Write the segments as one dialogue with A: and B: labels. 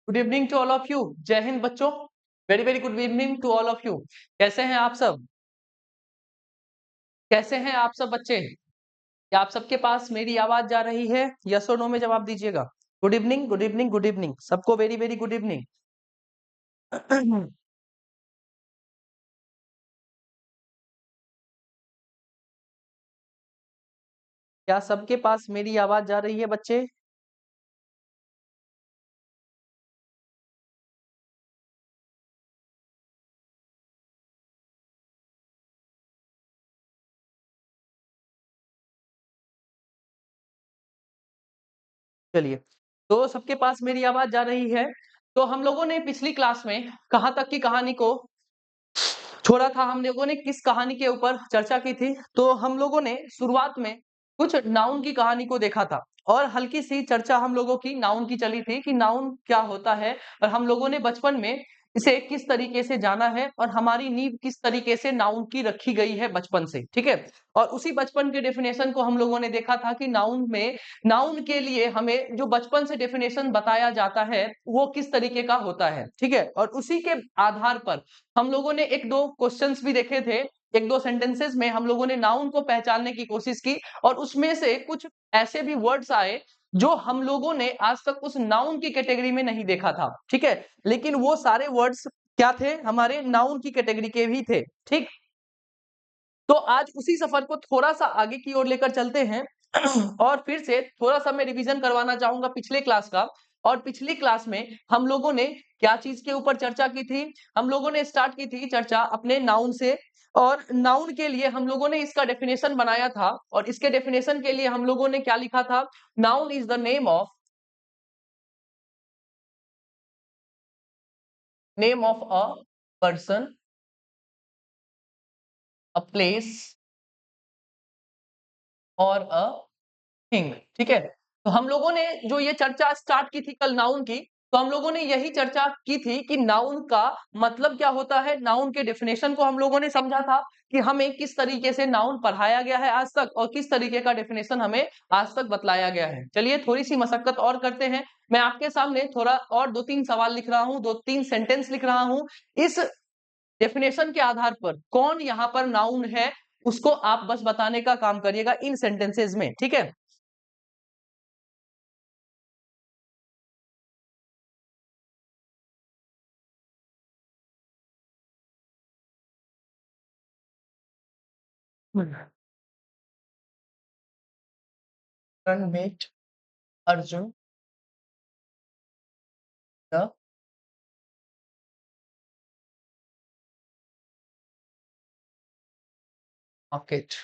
A: Good evening to all of you. जय हिंद बच्चों। Very very good evening to all of you. कैसे हैं आप सब? कैसे हैं आप सब बच्चे? क्या आप सबके पास मेरी आवाज जा रही है? यस और नो में जवाब दीजिएगा। Good evening, good evening, good evening सबको। Very very good evening. क्या सबके पास मेरी आवाज जा रही है बच्चे? चलिए, तो सबके पास मेरी आवाज जा रही है। तो हम लोगों ने पिछली क्लास में कहाँ तक की कहानी को छोड़ा था? हम लोगों ने किस कहानी के ऊपर चर्चा की थी? तो हम लोगों ने शुरुआत में कुछ नाउन की कहानी को देखा था और हल्की सी चर्चा हम लोगों की नाउन की चली थी कि नाउन क्या होता है और हम लोगों ने बचपन में इसे किस तरीके से जाना है और हमारी नींव किस तरीके से नाउन की रखी गई है बचपन से। ठीक है। और उसी बचपन के डेफिनेशन को हम लोगों ने देखा था कि नाउन में नाउन के लिए हमें जो बचपन से डेफिनेशन बताया जाता है वो किस तरीके का होता है। ठीक है। और उसी के आधार पर हम लोगों ने एक दो क्वेश्चंस भी देखे थे। एक दो सेंटेंसेस में हम लोगों ने नाउन को पहचानने की कोशिश की और उसमें से कुछ ऐसे भी वर्ड्स आए जो हम लोगों ने आज तक उस नाउन की कैटेगरी में नहीं देखा था। ठीक है। लेकिन वो सारे वर्ड्स क्या थे? हमारे नाउन की कैटेगरी के भी थे। ठीक। तो आज उसी सफर को थोड़ा सा आगे की ओर लेकर चलते हैं और फिर से थोड़ा सा मैं रिवीजन करवाना चाहूंगा पिछले क्लास का। और पिछली क्लास में हम लोगों ने क्या चीज के ऊपर चर्चा की थी? हम लोगों ने स्टार्ट की थी चर्चा अपने नाउन से। और नाउन के लिए हम लोगों ने इसका डेफिनेशन बनाया था और इसके डेफिनेशन के लिए हम लोगों ने क्या लिखा था? Noun is the name of a person, a place और अ थिंग। ठीक है। तो हम लोगों ने जो ये चर्चा स्टार्ट की थी कल नाउन की, तो हम लोगों ने यही चर्चा की थी कि नाउन का मतलब क्या होता है। नाउन के डेफिनेशन को हम लोगों ने समझा था कि हमें किस तरीके से नाउन पढ़ाया गया है आज तक और किस तरीके का डेफिनेशन हमें आज तक बतलाया गया है। चलिए थोड़ी सी मशक्कत और करते हैं। मैं आपके सामने थोड़ा और दो तीन सवाल लिख रहा हूं, दो तीन सेंटेंस लिख रहा हूं। इस डेफिनेशन के आधार पर कौन यहाँ पर नाउन है उसको आप बस बताने का काम करिएगा इन सेंटेंसेस में। ठीक है। Ranveer, Arjun, the market.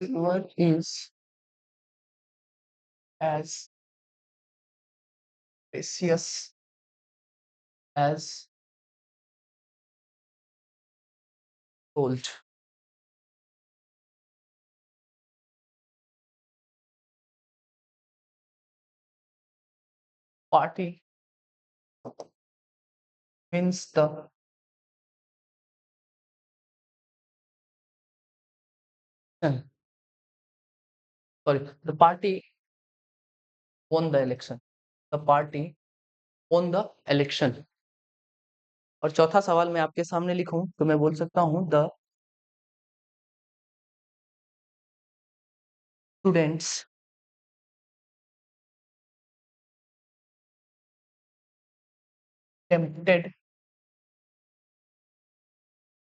A: Silver is as precious as gold. Party means the sorry, the party won the election. The party won the election. और चौथा सवाल मैं आपके सामने लिखूं तो मैं बोल सकता हूं the students attempted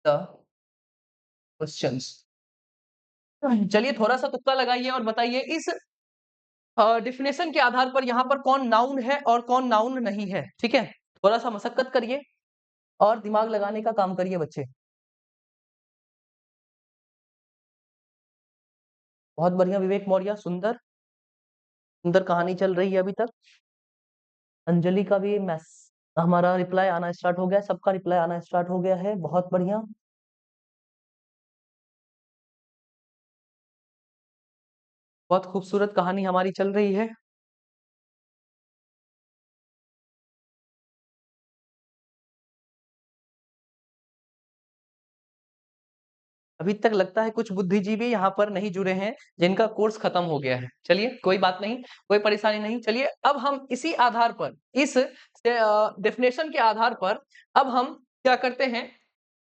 A: the questions. चलिए थोड़ा सा तुक्का लगाइए और बताइए इस डिफिनेशन के आधार पर यहाँ पर कौन नाउन है और कौन नाउन नहीं है। ठीक है। थोड़ा सा मशक्कत करिए और दिमाग लगाने का काम करिए बच्चे। बहुत बढ़िया विवेक मौर्य, सुंदर सुंदर कहानी चल रही है अभी तक। अंजलि का भी मैस हमारा रिप्लाई आना स्टार्ट हो गया, सबका रिप्लाई आना स्टार्ट हो गया है। बहुत बढ़िया। बहुत खूबसूरत कहानी हमारी चल रही है। अभी तक लगता है कुछ बुद्धिजीवी यहाँ पर नहीं जुड़े हैं, जिनका कोर्स खत्म हो गया है। चलिए कोई बात नहीं, कोई परेशानी नहीं। चलिए अब हम इसी आधार पर, इस डेफिनेशन के आधार पर अब हम क्या करते हैं,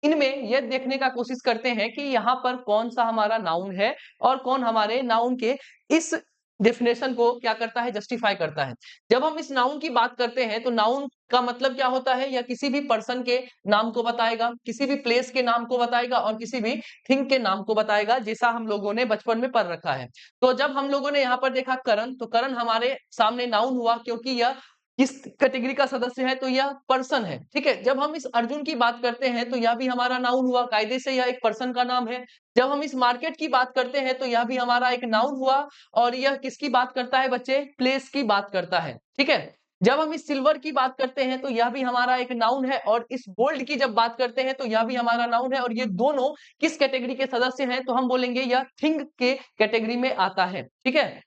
A: इनमें यह देखने का कोशिश करते हैं कि यहाँ पर कौन-सा हमारा नाउन है और कौन हमारे नाउन के इस डेफिनेशन को क्या करता है, जस्टिफाई करता है। जब हम इस नाउन की बात करते हैं तो नाउन का मतलब क्या होता है, या किसी भी पर्सन के नाम को बताएगा, किसी भी प्लेस के नाम को बताएगा और किसी भी थिंग के नाम को बताएगा, जैसा हम लोगों ने बचपन में पढ़ रखा है। तो जब हम लोगों ने यहाँ पर देखा करण, तो करण हमारे सामने नाउन हुआ, क्योंकि यह किस कैटेगरी का सदस्य है, तो यह पर्सन है। ठीक है, जब हम इस अर्जुन की बात करते हैं तो यह भी हमारा नाउन हुआ, कायदे से यह एक पर्सन का नाम है। जब हम इस मार्केट की बात करते हैं तो यह भी हमारा एक नाउन हुआ, और यह किसकी बात करता है बच्चे, प्लेस की बात करता है। ठीक है, जब हम इस सिल्वर की बात करते हैं तो यह भी हमारा एक नाउन है, और इस गोल्ड की जब बात करते हैं तो यह भी हमारा नाउन है, और ये दोनों किस कैटेगरी के सदस्य हैं, तो हम बोलेंगे यह थिंग के कैटेगरी में आता है। ठीक है,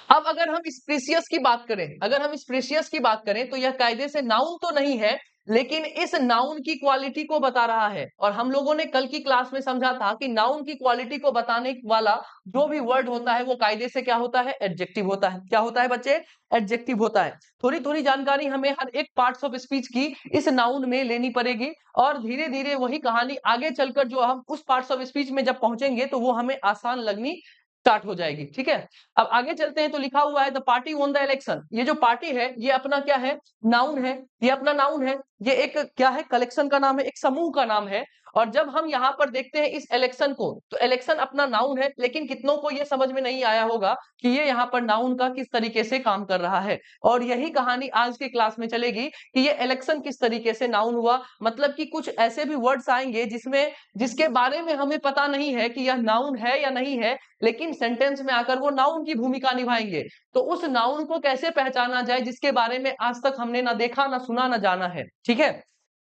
A: अब अगर हम स्पेसियस की बात करें, अगर हम स्पेसियस की बात करें तो यह कायदे से नाउन तो नहीं है, लेकिन इस नाउन की क्वालिटी को बता रहा है। और हम लोगों ने कल की क्लास में समझा था कि नाउन की क्वालिटी को बताने वाला जो भी वर्ड होता है वो कायदे से क्या होता है, एडजेक्टिव होता है। क्या होता है बच्चे, एडजेक्टिव होता है। थोड़ी थोड़ी जानकारी हमें हर एक पार्ट्स ऑफ स्पीच की इस नाउन में लेनी पड़ेगी, और धीरे धीरे वही कहानी आगे चलकर जो हम उस पार्ट्स ऑफ स्पीच में जब पहुंचेंगे तो वो हमें आसान लगनी स्टार्ट हो जाएगी। ठीक है, अब आगे चलते हैं तो लिखा हुआ है the party won the election. ये जो पार्टी है ये अपना क्या है, नाउन है। ये अपना नाउन है, ये एक क्या है, कलेक्शन का नाम है, एक समूह का नाम है। और जब हम यहाँ पर देखते हैं इस इलेक्शन को, तो इलेक्शन अपना नाउन है, लेकिन कितनों को ये समझ में नहीं आया होगा कि ये यहाँ पर नाउन का किस तरीके से काम कर रहा है। और यही कहानी आज की क्लास में चलेगी कि ये इलेक्शन किस तरीके से नाउन हुआ। मतलब कि कुछ ऐसे भी वर्ड्स आएंगे जिसमें, जिसके बारे में हमें पता नहीं है कि यह नाउन है या नहीं है, लेकिन सेंटेंस में आकर वो नाउन की भूमिका निभाएंगे। तो उस नाउन को कैसे पहचाना जाए जिसके बारे में आज तक हमने ना देखा, ना सुना, ना जाना है। ठीक है,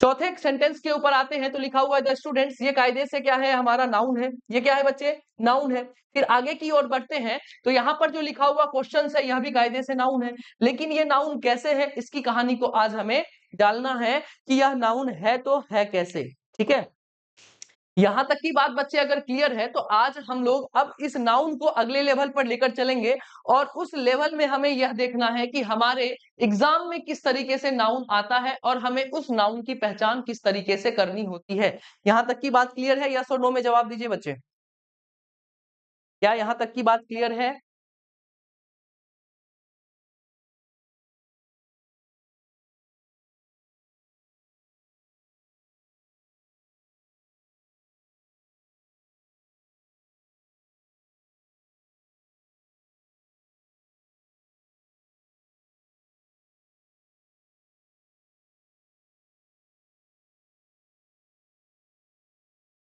A: चौथे सेंटेंस के ऊपर आते हैं तो लिखा हुआ है द स्टूडेंट्स। ये कायदे से क्या है, हमारा नाउन है। ये क्या है बच्चे, नाउन है। फिर आगे की ओर बढ़ते हैं तो यहाँ पर जो लिखा हुआ क्वेश्चन है यह भी कायदे से नाउन है, लेकिन ये नाउन कैसे है, इसकी कहानी को आज हमें डालना है कि यह नाउन है तो है कैसे। ठीक है, यहां तक की बात बच्चे अगर क्लियर है तो आज हम लोग अब इस नाउन को अगले लेवल पर लेकर चलेंगे, और उस लेवल में हमें यह देखना है कि हमारे एग्जाम में किस तरीके से नाउन आता है और हमें उस नाउन की पहचान किस तरीके से करनी होती है। यहां तक की बात क्लियर है, यस और नो में जवाब दीजिए बच्चे। क्या यहां तक की बात क्लियर है?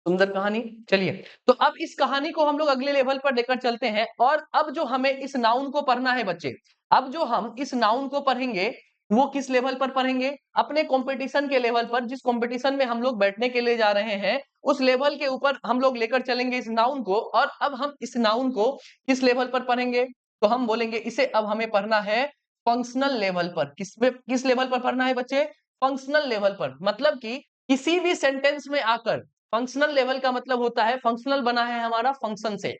A: सुंदर कहानी। चलिए, तो अब इस कहानी को हम लोग अगले लेवल पर लेकर चलते हैं, और अब जो हमें इस नाउन को पढ़ना है बच्चे, अब जो हम इस नाउन को पढ़ेंगे वो किस लेवल पर पढ़ेंगे, अपने कंपटीशन के लेवल पर। जिस कंपटीशन में हम लोग बैठने के लिए जा रहे हैं उस लेवल के ऊपर हम लोग लेकर चलेंगे इस नाउन को। और अब हम इस नाउन को किस लेवल पर पढ़ेंगे, तो हम बोलेंगे इसे अब हमें पढ़ना है फंक्शनल लेवल पर। किस लेवल पर पढ़ना है बच्चे, फंक्शनल लेवल पर। मतलब कि किसी भी सेंटेंस में आकर, फंक्शनल लेवल का मतलब होता है, फंक्शनल बना है हमारा फंक्शन से।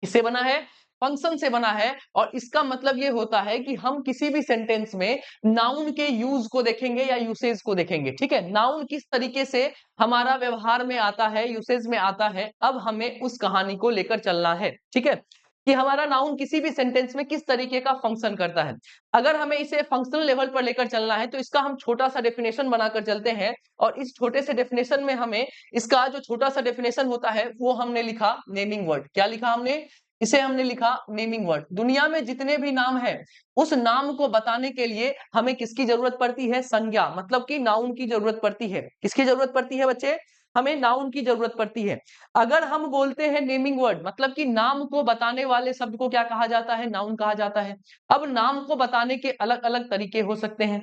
A: किससे बना है, फंक्शन से बना है। और इसका मतलब ये होता है कि हम किसी भी सेंटेंस में नाउन के यूज को देखेंगे या यूसेज को देखेंगे। ठीक है, नाउन किस तरीके से हमारा व्यवहार में आता है, यूसेज में आता है, अब हमें उस कहानी को लेकर चलना है। ठीक है, कि हमारा नाउन किसी भी सेंटेंस में किस तरीके का फंक्शन करता है। अगर हमें इसे फंक्शनल लेवल पर लेकर चलना है तो इसका हम छोटा सा डेफिनेशन बनाकर चलते हैं, और इस छोटे से डेफिनेशन में हमें, इसका जो छोटा सा डेफिनेशन होता है वो हमने लिखा नेमिंग वर्ड। क्या लिखा हमने, इसे हमने लिखा नेमिंग वर्ड। दुनिया में जितने भी नाम हैं उस नाम को बताने के लिए हमें किसकी जरूरत पड़ती है, संज्ञा, मतलब कि नाउन की जरूरत पड़ती है। किसकी जरूरत पड़ती है बच्चे, हमें नाउन की जरूरत पड़ती है। अगर हम बोलते हैं नेमिंग वर्ड, मतलब कि नाम को बताने वाले शब्द को क्या कहा जाता है, नाउन कहा जाता है। अब नाम को बताने के अलग अलग तरीके हो सकते हैं।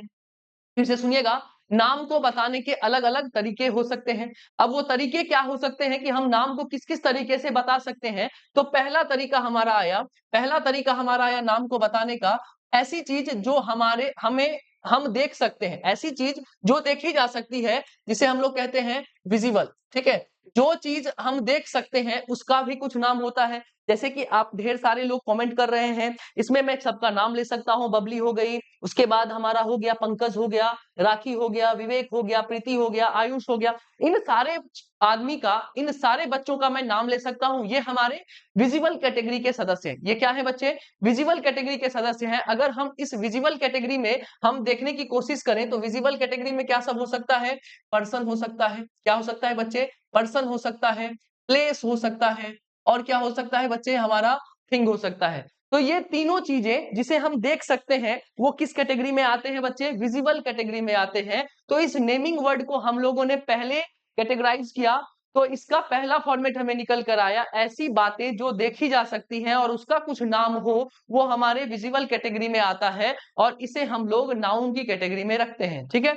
A: फिर से सुनिएगा, नाम को बताने के अलग अलग तरीके हो सकते हैं। अब वो तरीके क्या हो सकते हैं कि हम नाम को किस किस तरीके से बता सकते हैं। तो पहला तरीका हमारा आया, पहला तरीका हमारा आया नाम को बताने का, ऐसी चीज जो हमारे हमें हम देख सकते हैं, ऐसी चीज जो देखी जा सकती है, जिसे हम लोग कहते हैं विजिबल। ठीक है, जो चीज हम देख सकते हैं उसका भी कुछ नाम होता है। जैसे कि आप ढेर सारे लोग कमेंट कर रहे हैं, इसमें मैं सबका नाम ले सकता हूं। बबली हो गई, उसके बाद हमारा हो गया पंकज हो गया, राखी हो गया, विवेक हो गया, प्रीति हो गया, आयुष हो गया। इन सारे आदमी का, इन सारे बच्चों का मैं नाम ले सकता हूं। ये हमारे विजिबल कैटेगरी के सदस्य हैं। ये क्या है बच्चे? विजिबल कैटेगरी के सदस्य हैं। अगर हम इस विजिबल कैटेगरी में हम देखने की कोशिश करें तो विजिबल कैटेगरी में क्या सब हो सकता है? पर्सन हो सकता है। क्या हो सकता है बच्चे? पर्सन हो सकता है, प्लेस हो सकता है, और क्या हो सकता है बच्चे? हमारा थिंग हो सकता है। तो ये तीनों चीजें जिसे हम देख सकते हैं वो किस कैटेगरी में आते हैं बच्चे? विजिबल कैटेगरी में आते हैं। तो इस नेमिंग वर्ड को हम लोगों ने पहले कैटेगराइज किया, तो इसका पहला फॉर्मेट हमें निकल कर आया, ऐसी बातें जो देखी जा सकती हैं और उसका कुछ नाम हो, वो हमारे विजिबल कैटेगरी में आता है और इसे हम लोग नाउन की कैटेगरी में रखते हैं। ठीक है।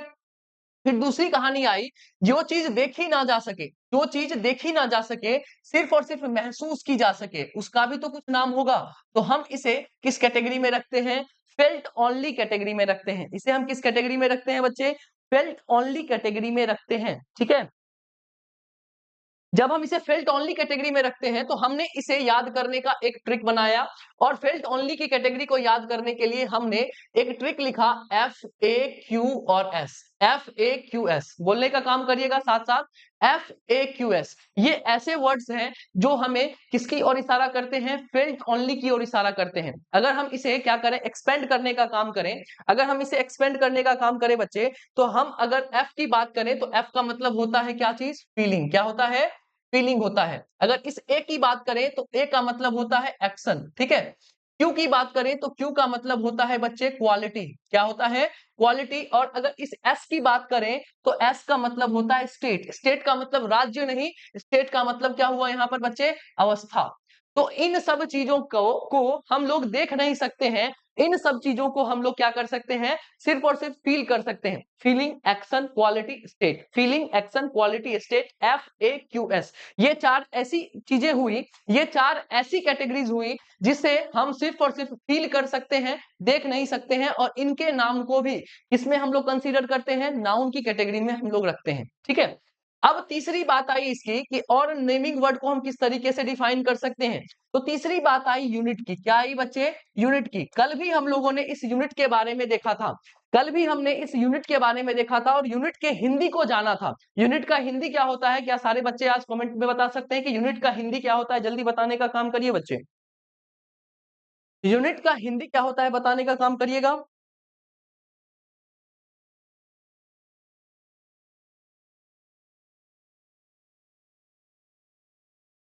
A: फिर दूसरी कहानी आई, जो चीज देखी ना जा सके, जो चीज देखी ना जा सके, सिर्फ और सिर्फ महसूस की जा सके, उसका भी तो कुछ नाम होगा। तो हम इसे किस कैटेगरी में रखते हैं? फेल्ट ओनली कैटेगरी में रखते हैं। इसे हम किस कैटेगरी में रखते हैं बच्चे? फेल्ट ओनली कैटेगरी में रखते हैं। ठीक है। जब हम इसे फेल्ट ओनली कैटेगरी में रखते हैं तो हमने इसे याद करने का एक ट्रिक बनाया, और फेल्ट ओनली की कैटेगरी को याद करने के लिए हमने एक ट्रिक लिखा, एफ ए क्यू और S. F A Q S बोलने का काम करिएगा साथ साथ, एफ ए क्यू एस। ये ऐसे वर्ड्स हैं जो हमें किसकी ओर इशारा करते हैं? फेल्ट ओनली की ओर इशारा करते हैं। अगर हम इसे क्या करें? एक्सपेंड करने का काम करें। अगर हम इसे एक्सपेंड करने का काम करें बच्चे, तो हम अगर एफ की बात करें तो एफ का मतलब होता है क्या चीज? फीलिंग। क्या होता है? फीलिंग होता है। अगर इस ए की बात करें तो ए का मतलब होता है एक्शन। ठीक है। क्यू की बात करें तो क्यू का मतलब होता है बच्चे क्वालिटी। क्या होता है? क्वालिटी। और अगर इस एस की बात करें तो एस का मतलब होता है स्टेट। स्टेट का मतलब राज्य नहीं, स्टेट का मतलब क्या हुआ यहाँ पर बच्चे? अवस्था। तो इन सब चीजों को हम लोग देख नहीं सकते हैं। इन सब चीजों को हम लोग क्या कर सकते हैं? सिर्फ और सिर्फ फील कर सकते हैं। Feeling, action, quality, state. Feeling, action, quality, state, F A Q S. ये चार ऐसी चीजें हुई, ये चार ऐसी कैटेगरीज हुई जिसे हम सिर्फ और सिर्फ फील कर सकते हैं, देख नहीं सकते हैं, और इनके नाम को भी इसमें हम लोग कंसीडर करते हैं, नाउन की कैटेगरी में हम लोग रखते हैं। ठीक है। अब तीसरी बात आई इसकी कि और नेमिंग वर्ड को हम किस तरीके से डिफाइन कर सकते हैं। तो तीसरी बात आई यूनिट की। क्या आई बच्चे? यूनिट की। कल भी हम लोगों ने इस यूनिट के बारे में देखा था। कल भी हमने इस यूनिट के बारे में देखा था और यूनिट के हिंदी को जाना था। यूनिट का हिंदी क्या होता है? क्या सारे बच्चे आज कमेंट में बता सकते हैं कि यूनिट का हिंदी क्या होता है? जल्दी बताने का काम करिए बच्चे। यूनिट का हिंदी क्या होता है बताने का काम करिएगा।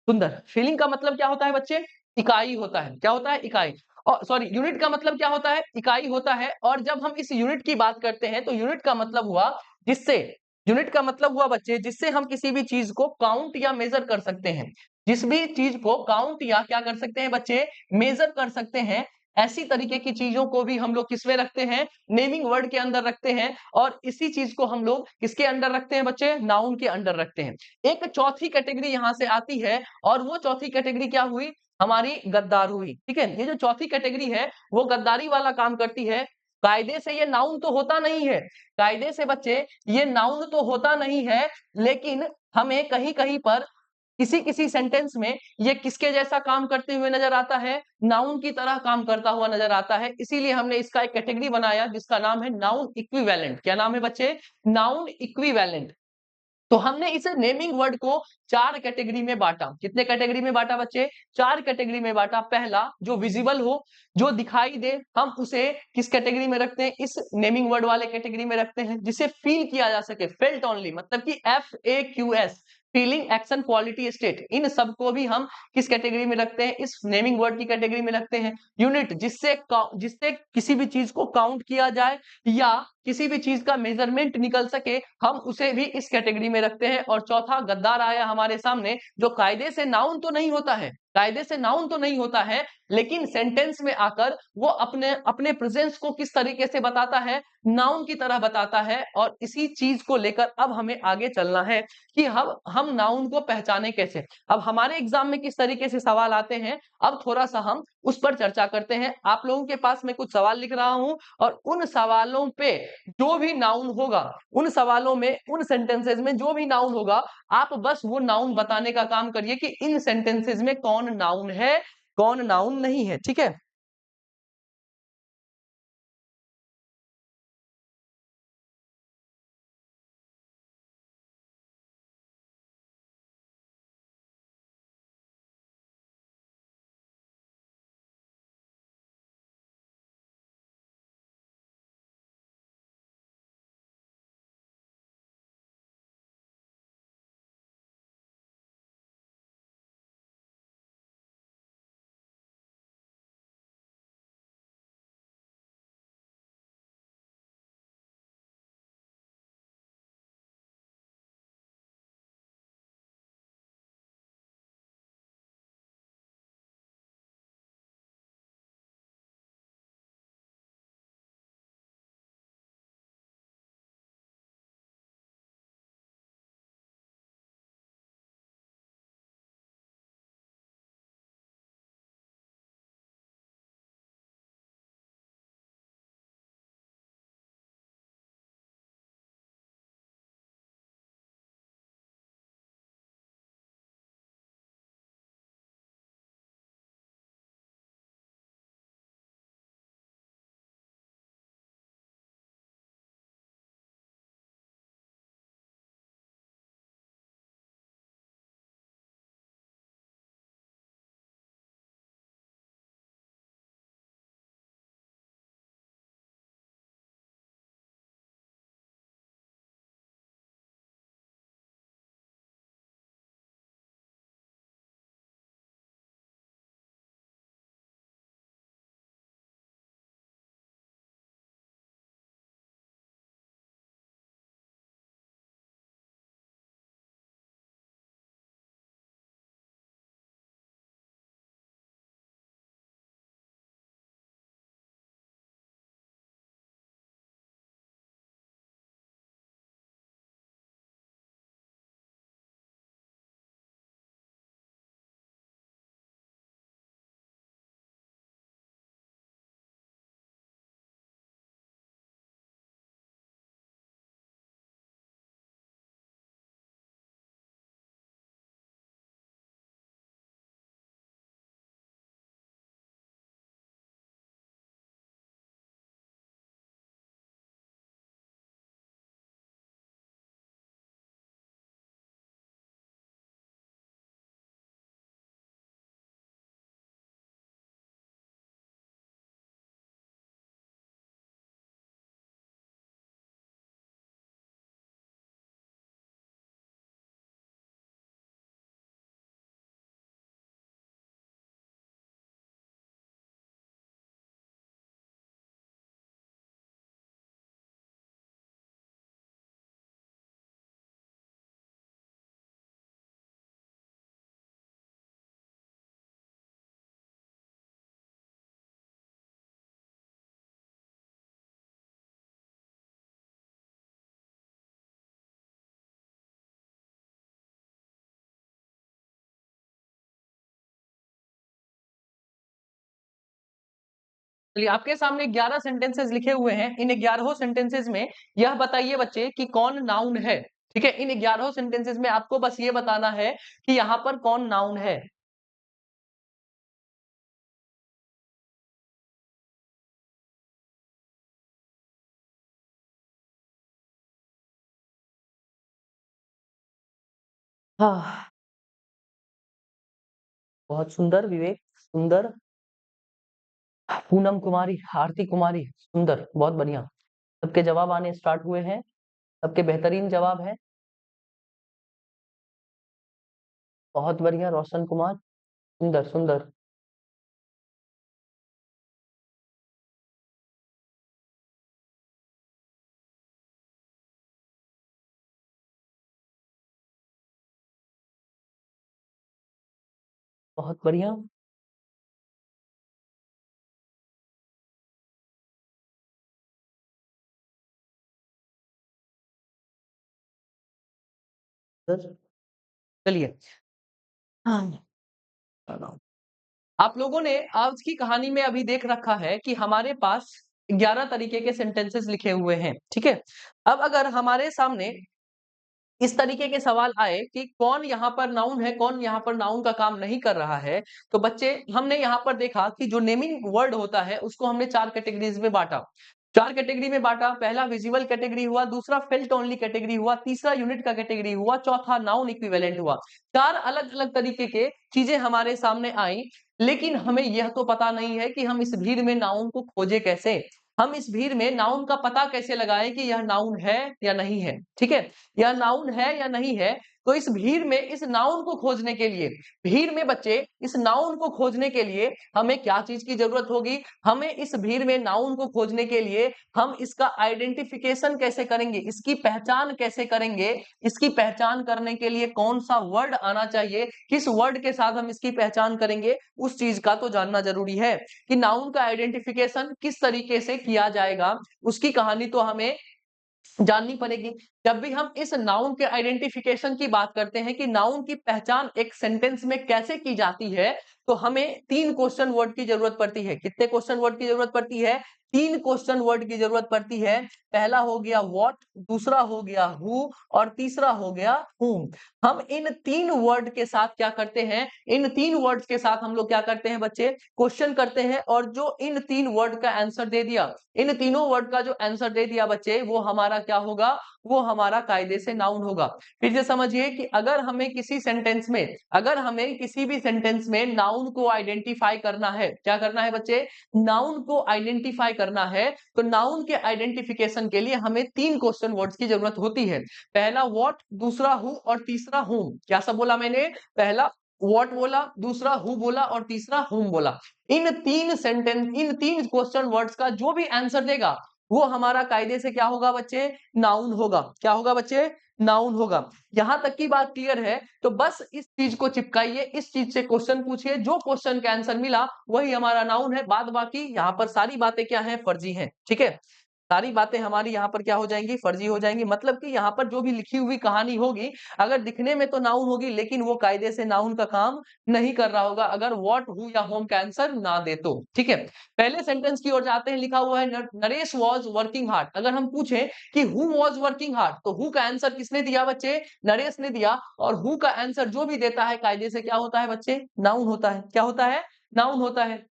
A: सुंदर। फीलिंग का मतलब क्या होता है बच्चे? इकाई होता है। क्या होता है? इकाई। और सॉरी, यूनिट का मतलब क्या होता है? इकाई होता है। और जब हम इस यूनिट की बात करते हैं तो यूनिट का मतलब हुआ जिससे, यूनिट का मतलब हुआ बच्चे जिससे हम किसी भी चीज को काउंट या मेजर कर सकते हैं। जिस भी चीज को काउंट या क्या कर सकते हैं बच्चे? मेजर कर सकते हैं। ऐसी तरीके की चीजों को भी हम लोग किसमें रखते हैं? नेमिंग वर्ड के अंदर रखते हैं। और इसी चीज को हम लोग किसके अंडर रखते हैं बच्चे? नाउन के अंडर रखते हैं। एक चौथी कैटेगरी यहां से आती है, और वो चौथी कैटेगरी क्या हुई? हमारी गद्दार हुई। ठीक है। ये जो चौथी कैटेगरी है वो गद्दारी वाला काम करती है। कायदे से ये नाउन तो होता नहीं है, कायदे से बच्चे ये नाउन तो होता नहीं है, लेकिन हमें कहीं कहीं पर किसी किसी सेंटेंस में ये किसके जैसा काम करते हुए नजर आता है? नाउन की तरह काम करता हुआ नजर आता है। इसीलिए हमने इसका एक कैटेगरी बनाया जिसका नाम है नाउन इक्विवेलेंट। क्या नाम है बच्चे? Noun equivalent. तो हमने इस नेमिंग वर्ड को चार कैटेगरी में बांटा। कितने कैटेगरी में बांटा बच्चे? चार कैटेगरी में बांटा। पहला, जो विजिबल हो, जो दिखाई दे, हम उसे किस कैटेगरी में रखते हैं? इस नेमिंग वर्ड वाले कैटेगरी में रखते हैं। जिसे फील किया जा सके, फेल्ट ओनली, मतलब कि F A Q S. Feeling, action, quality, state, इन सबको भी हम किस कैटेगरी में रखते हैं? इस नेमिंग वर्ड की कैटेगरी में रखते हैं। यूनिट, जिससे जिससे किसी भी चीज को काउंट किया जाए या किसी भी चीज का मेजरमेंट निकल सके, हम उसे भी इस कैटेगरी में रखते हैं। और चौथा गद्दार आया हमारे सामने, जो कायदे से नाउन तो नहीं होता है, कायदे से नाउन तो नहीं होता है, लेकिन सेंटेंस में आकर वो अपने अपने प्रेजेंस को किस तरीके से बताता है? नाउन की तरह बताता है। और इसी चीज को लेकर अब हमें आगे चलना है कि हम नाउन को पहचाने कैसे। अब हमारे एग्जाम में किस तरीके से सवाल आते हैं, अब थोड़ा सा हम उस पर चर्चा करते हैं। आप लोगों के पास मैं कुछ सवाल लिख रहा हूं और उन सवालों पे जो भी नाउन होगा, उन सवालों में, उन सेंटेंसेस में जो भी नाउन होगा, आप बस वो नाउन बताने का काम करिए कि इन सेंटेंसेस में कौन नाउन है, कौन नाउन नहीं है, ठीक है? चलिए आपके सामने 11 सेंटेंसेस लिखे हुए हैं। इन 11 सेंटेंसेस में यह बताइए बच्चे कि कौन नाउन है। ठीक है, इन 11 सेंटेंसेस में आपको बस ये बताना है कि यहाँ पर कौन नाउन है। हाँ, बहुत सुंदर विवेक, सुंदर। पूनम कुमारी, आरती कुमारी, सुंदर, बहुत बढ़िया। सबके जवाब आने स्टार्ट हुए हैं। सबके बेहतरीन जवाब है। बहुत बढ़िया रोशन कुमार, सुंदर सुंदर। बहुत बढ़िया। चलिए, हाँ, आप लोगों ने आज की कहानी में अभी देख रखा है कि हमारे पास 11 तरीके के सेंटेंसेस लिखे हुए हैं, ठीक है? अब अगर हमारे सामने इस तरीके के सवाल आए कि कौन यहाँ पर नाउन है, कौन यहाँ पर नाउन का काम नहीं कर रहा है, तो बच्चे हमने यहाँ पर देखा कि जो नेमिंग वर्ड होता है उसको हमने 4 कैटेगरीज में बाँटा। 4 कैटेगरी में बाँटा, पहला विजुअल कैटेगरी हुआ, दूसरा फेल्ट ओनली कैटेगरी हुआ, तीसरा यूनिट का कैटेगरी हुआ, चौथा नाउन इक्विवेलेंट हुआ। 4 अलग-अलग तरीके के चीजें हमारे सामने आई, लेकिन हमें यह तो पता नहीं है कि हम इस भीड़ में नाउन को खोजें कैसे? हम इस भीड़ में नाउन का पता कैसे लगाएँ कि यह नाउन है या नहीं है, ठीक है? यह नाउन है या नहीं है, तो इस भीड़ में इस नाउन को खोजने के लिए भीड़ में बच्चे इस नाउन को खोजने के लिए हमें क्या चीज़ की ज़रूरत होगी? हमें इस भीड़ में नाउन को खोजने के लिए हम इसका आइडेंटिफिकेशन कैसे करेंगे? इसकी पहचान कैसे करेंगे? इसकी पहचान करने के लिए कौन-सा वर्ड आना चाहिए? किस वर्ड के साथ हम इसकी पहचान करेंगे? उस चीज़ का तो जानना ज़रूरी है कि नाउन का आइडेंटिफिकेशन किस तरीके से किया जाएगा, उसकी कहानी तो हमें जाननी पड़ेगी। जब भी हम इस नाउन के आइडेंटिफिकेशन की बात करते हैं कि नाउन की पहचान एक सेंटेंस में कैसे की जाती है, तो हमें 3 क्वेश्चन वर्ड की ज़रूरत पड़ती है। कितने क्वेश्चन वर्ड की ज़रूरत पड़ती है? 3 क्वेश्चन वर्ड की ज़रूरत पड़ती है। पहला हो गया व्हाट, दूसरा हो गया हू और तीसरा हो गया whom। हम इन 3 वर्ड के साथ क्या करते हैं? इन 3 वर्ड्स के साथ हम लोग क्या करते हैं बच्चे? क्वेश्चन करते हैं और जो इन 3 वर्ड का आंसर दे दिया, इन तीनों वर्ड का जो आंसर दे दिया बच्चे, वो हमारा क्या होगा? वो हमारा कायदे से नाउन होगा। फिर से समझिए कि अगर हमें किसी भी सेंटेंस में नाउन को आइडेंटिफाई करना है, क्या करना है बच्चे? नाउन को आइडेंटिफाई करना है, तो नाउन के आइडेंटिफिकेशन के लिए हमें 3 क्वेश्चन वर्ड्स की जरूरत होती है। पहला व्हाट, दूसरा हु और तीसरा whom। क्या सब बोला मैंने? पहला व्हाट बोला, दूसरा हु बोला और तीसरा whom बोला। इन 3 क्वेश्चन वर्ड्स का जो भी आंसर देगा, वो हमारा कायदे से क्या होगा बच्चे? नाउन होगा। क्या होगा बच्चे? नाउन होगा। यहां तक की बात क्लियर है, तो बस इस चीज को चिपकाइए, इस चीज से क्वेश्चन पूछिए, जो क्वेश्चन का आंसर मिला वही हमारा नाउन है। बाद बाकी यहाँ पर सारी बातें क्या है? फर्जी हैं, ठीक है? सारी बातें हमारी यहाँ पर क्या हो जाएंगी? फर्जी हो जाएंगी। मतलब कि यहाँ पर जो भी लिखी हुई कहानी होगी, अगर दिखने में तो नाउन होगी, लेकिन वो कायदे से नाउन का काम नहीं कर रहा होगा, अगर व्हाट, हु या होम का आंसर ना दे तो, ठीक है? पहले सेंटेंस की ओर जाते हैं, लिखा हुआ है नरेश वॉज वर्किंग हार्ड। अगर हम पूछे कि हु वॉज वर्किंग हार्ड, तो हु का आंसर किसने दिया बच्चे? नरेश ने दिया। और हु का आंसर जो भी देता है कायदे से क्या होता है बच्चे? नाउन होता है। क्या होता है? नाउन होता है।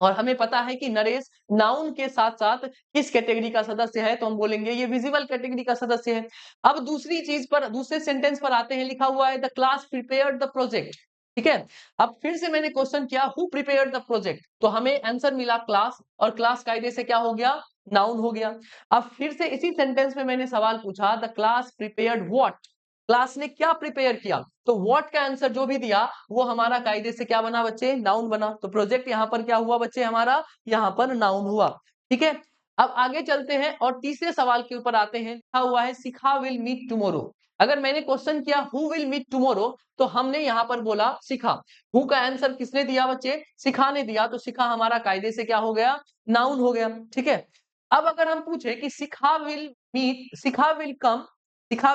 A: और हमें पता है कि नरेश नाउन के साथ-साथ किस कैटेगरी का सदस्य है, तो हम बोलेंगे ये विजिबल कैटेगरी का सदस्य है। अब दूसरी चीज पर, दूसरे सेंटेंस पर आते हैं, लिखा हुआ है the class prepared the project, ठीक है? अब फिर से मैंने क्वेश्चन किया हु प्रिपेयर्ड द प्रोजेक्ट, तो हमें आंसर मिला क्लास, और क्लास कायदे से क्या हो गया? नाउन हो गया। अब फिर से इसी सेंटेंस में मैंने सवाल पूछा the class prepared what, class ने क्या प्रिपेयर किया, तो व्हाट का आंसर जो भी दिया वो हमारा कायदे से क्या बना बच्चे? नाउन बना। तो प्रोजेक्ट यहाँ पर क्या हुआ बच्चे? हमारा यहाँ पर नाउन हुआ, ठीक है? अब आगे चलते हैं और तीसरे सवाल के ऊपर आते हैं। लिखा हुआ है शिखा विल मीट टुमारो। अगर मैंने क्वेश्चन किया हु विल मीट टुमारो, तो हमने यहाँ पर बोला शिखा। हु का आंसर किसने दिया बच्चे? शिखा ने दिया। तो शिखा हमारा कायदे से क्या हो गया? नाउन हो गया, ठीक है? अब अगर हम पूछे कि शिखा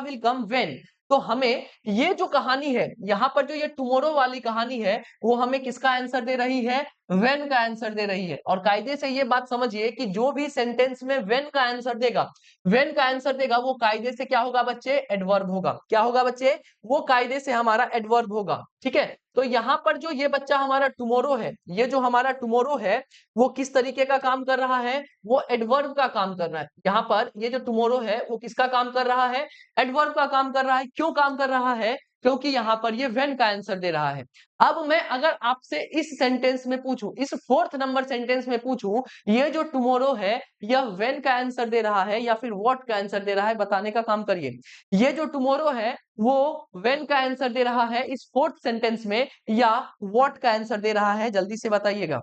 A: विल कम व्हेन, तो हमें ये जो कहानी है, यहाँ पर जो ये टुमारो वाली कहानी है, वो हमें किसका आंसर दे रही है? व्हेन का आंसर दे रही है। और कायदे से ये बात समझिए कि जो भी सेंटेंस में व्हेन का आंसर देगा, वो कायदे से क्या होगा बच्चे? एडवर्ब होगा। क्या होगा बच्चे? वो कायदे से हमारा एडवर्ब होगा, ठीक है? तो यहाँ पर जो ये बच्चा हमारा टुमारो है, ये जो हमारा टुमारो है, वो किस तरीके का काम कर रहा है? वो एडवर्ब का काम कर रहा है। यहाँ पर ये जो टुमारो है, वो किसका काम कर रहा है? एडवर्ब का काम कर रहा है। क्यों काम कर रहा है? क्योंकि यहाँ पर ये व्हेन का आंसर दे रहा है। अब मैं अगर आपसे इस सेंटेंस में पूछूं, इस 4th नंबर सेंटेंस में पूछूं, ये जो टुमारो है, यह व्हेन का आंसर दे रहा है या फिर व्हाट का आंसर दे रहा है? बताने का काम करिए। ये जो टुमारो है, वो व्हेन का आंसर दे रहा है इस 4th सेंटेंस में, या व्हाट का आंसर दे रहा है? जल्दी से बताइएगा।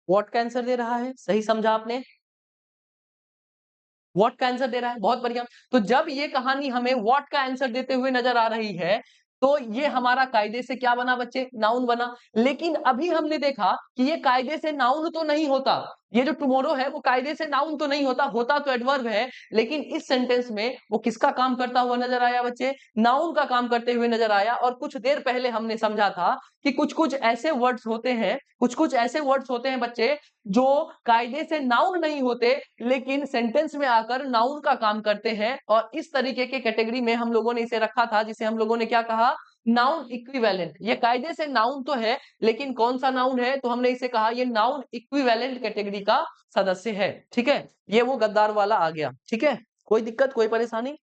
A: व्हाट का आंसर दे रहा है? सही समझा आपने? व्हाट का आंसर दे रहा है, बहुत बढ़िया। तो जब ये कहानी हमें व्हाट का आंसर देते हुए नजर आ रही है, तो ये हमारा कायदे से क्या बना बच्चे? नाउन बना। लेकिन अभी हमने देखा कि ये कायदे से नाउन तो नहीं होता। ये जो टुमारो है वो कायदे से नाउन तो नहीं होता, होता तो एडवर्ब है। लेकिन इस सेंटेंस में वो किसका काम करता हुआ नजर आया बच्चे? नाउन का काम करते हुए नजर आया। और कुछ देर पहले हमने समझा था कि कुछ कुछ ऐसे वर्ड्स होते हैं, कुछ कुछ ऐसे वर्ड्स होते हैं बच्चे, जो कायदे से नाउन नहीं होते लेकिन सेंटेंस में आकर नाउन का काम करते हैं। और इस तरीके के कैटेगरी में हम लोगों ने इसे रखा था, जिसे हम लोगों ने क्या कहा? Noun equivalent. ये कायदे से नाउन तो है, लेकिन कौन सा नाउन है? तो हमने इसे कहा ये नाउन इक्विवेलेंट कैटेगरी का सदस्य है। ठीक है, ये वो गद्दार वाला आ गया। ठीक है, कोई दिक्कत, कोई परेशानी?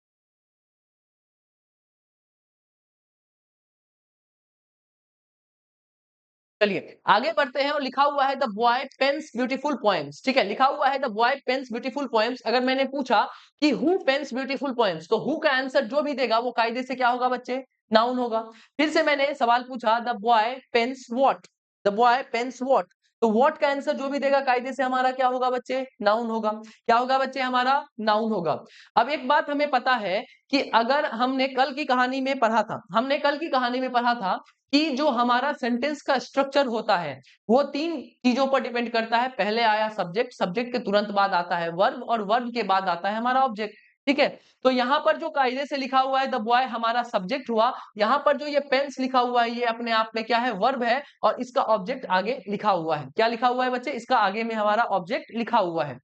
A: चलिए आगे बढ़ते हैं। और लिखा हुआ है the boy pens beautiful poems. ठीक है, लिखा हुआ है the boy pens beautiful poems. अगर मैंने पूछा कि हु पेन्स ब्यूटीफुल पोएम्स, तो हु का आंसर जो भी देगा वो कायदे से क्या होगा बच्चे? नाउन होगा। फिर से मैंने सवाल पूछा the boy pens what, the boy pens what, तो व्हाट का आंसर जो भी देगा कायदे से हमारा क्या होगा बच्चे? नाउन होगा। क्या होगा बच्चे? हमारा नाउन होगा। अब एक बात हमें पता है कि अगर हमने कल की कहानी में पढ़ा था, हमने कल की कहानी में पढ़ा था कि जो हमारा सेंटेंस का स्ट्रक्चर होता है वो तीन चीजों पर डिपेंड करता है। पहले आया सब्जेक्ट, सब्जेक्ट के तुरंत बाद आता है वर्ब, और वर्ब के बाद आता है हमारा ऑब्जेक्ट। ठीक है, तो यहाँ पर जो कायदे से लिखा हुआ है द बॉय हमारा सब्जेक्ट हुआ। यहाँ पर जो ये पेन्स लिखा हुआ है ये अपने आप में क्या है? वर्ब है। और इसका ऑब्जेक्ट आगे लिखा हुआ है। क्या लिखा हुआ है बच्चे? इसका आगे में हमारा ऑब्जेक्ट लिखा हुआ है।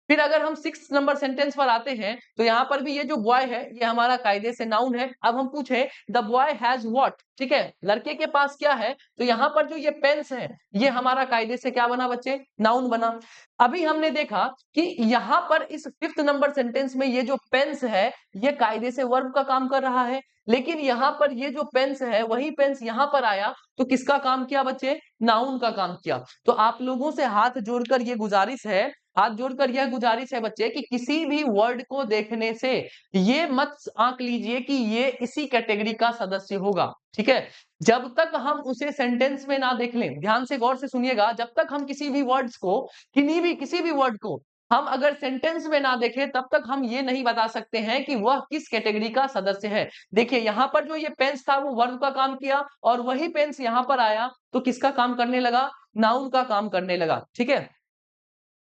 A: फिर अगर हम 6 नंबर सेंटेंस पर आते हैं, तो यहाँ पर भी ये जो बॉय है ये हमारा कायदे से नाउन है। अब हम पूछे द बॉय हैज व्हाट, ठीक है, लड़के के पास क्या है? तो यहाँ पर जो ये पेन्स है ये हमारा कायदे से क्या बना बच्चे? नाउन बना। अभी हमने देखा कि यहाँ पर इस 5th नंबर सेंटेंस में ये जो पेन्स है ये कायदे से वर्ब का काम कर रहा है। लेकिन यहाँ पर ये जो पेन्स है वही पेन्स यहाँ पर आया तो किसका काम किया बच्चे? नाउन का काम किया। तो आप लोगों से हाथ जोड़कर ये गुजारिश है, हाथ जोड़कर यह गुजारिश है बच्चे, कि किसी भी वर्ड को देखने से ये मत आंक लीजिए कि ये इसी कैटेगरी का सदस्य होगा। ठीक है, जब तक हम उसे सेंटेंस में ना देख लें, ध्यान से गौर से सुनिएगा, जब तक हम किसी भी वर्ड्स को, किसी भी वर्ड को हम अगर सेंटेंस में ना देखें तब तक हम ये नहीं बता सकते हैं कि वह किस कैटेगरी का सदस्य है। देखिए यहाँ पर जो ये पेंस था वो वर्ब का काम किया, और वही पेंस यहाँ पर आया तो किसका काम करने लगा? नाउन का काम करने लगा। ठीक है,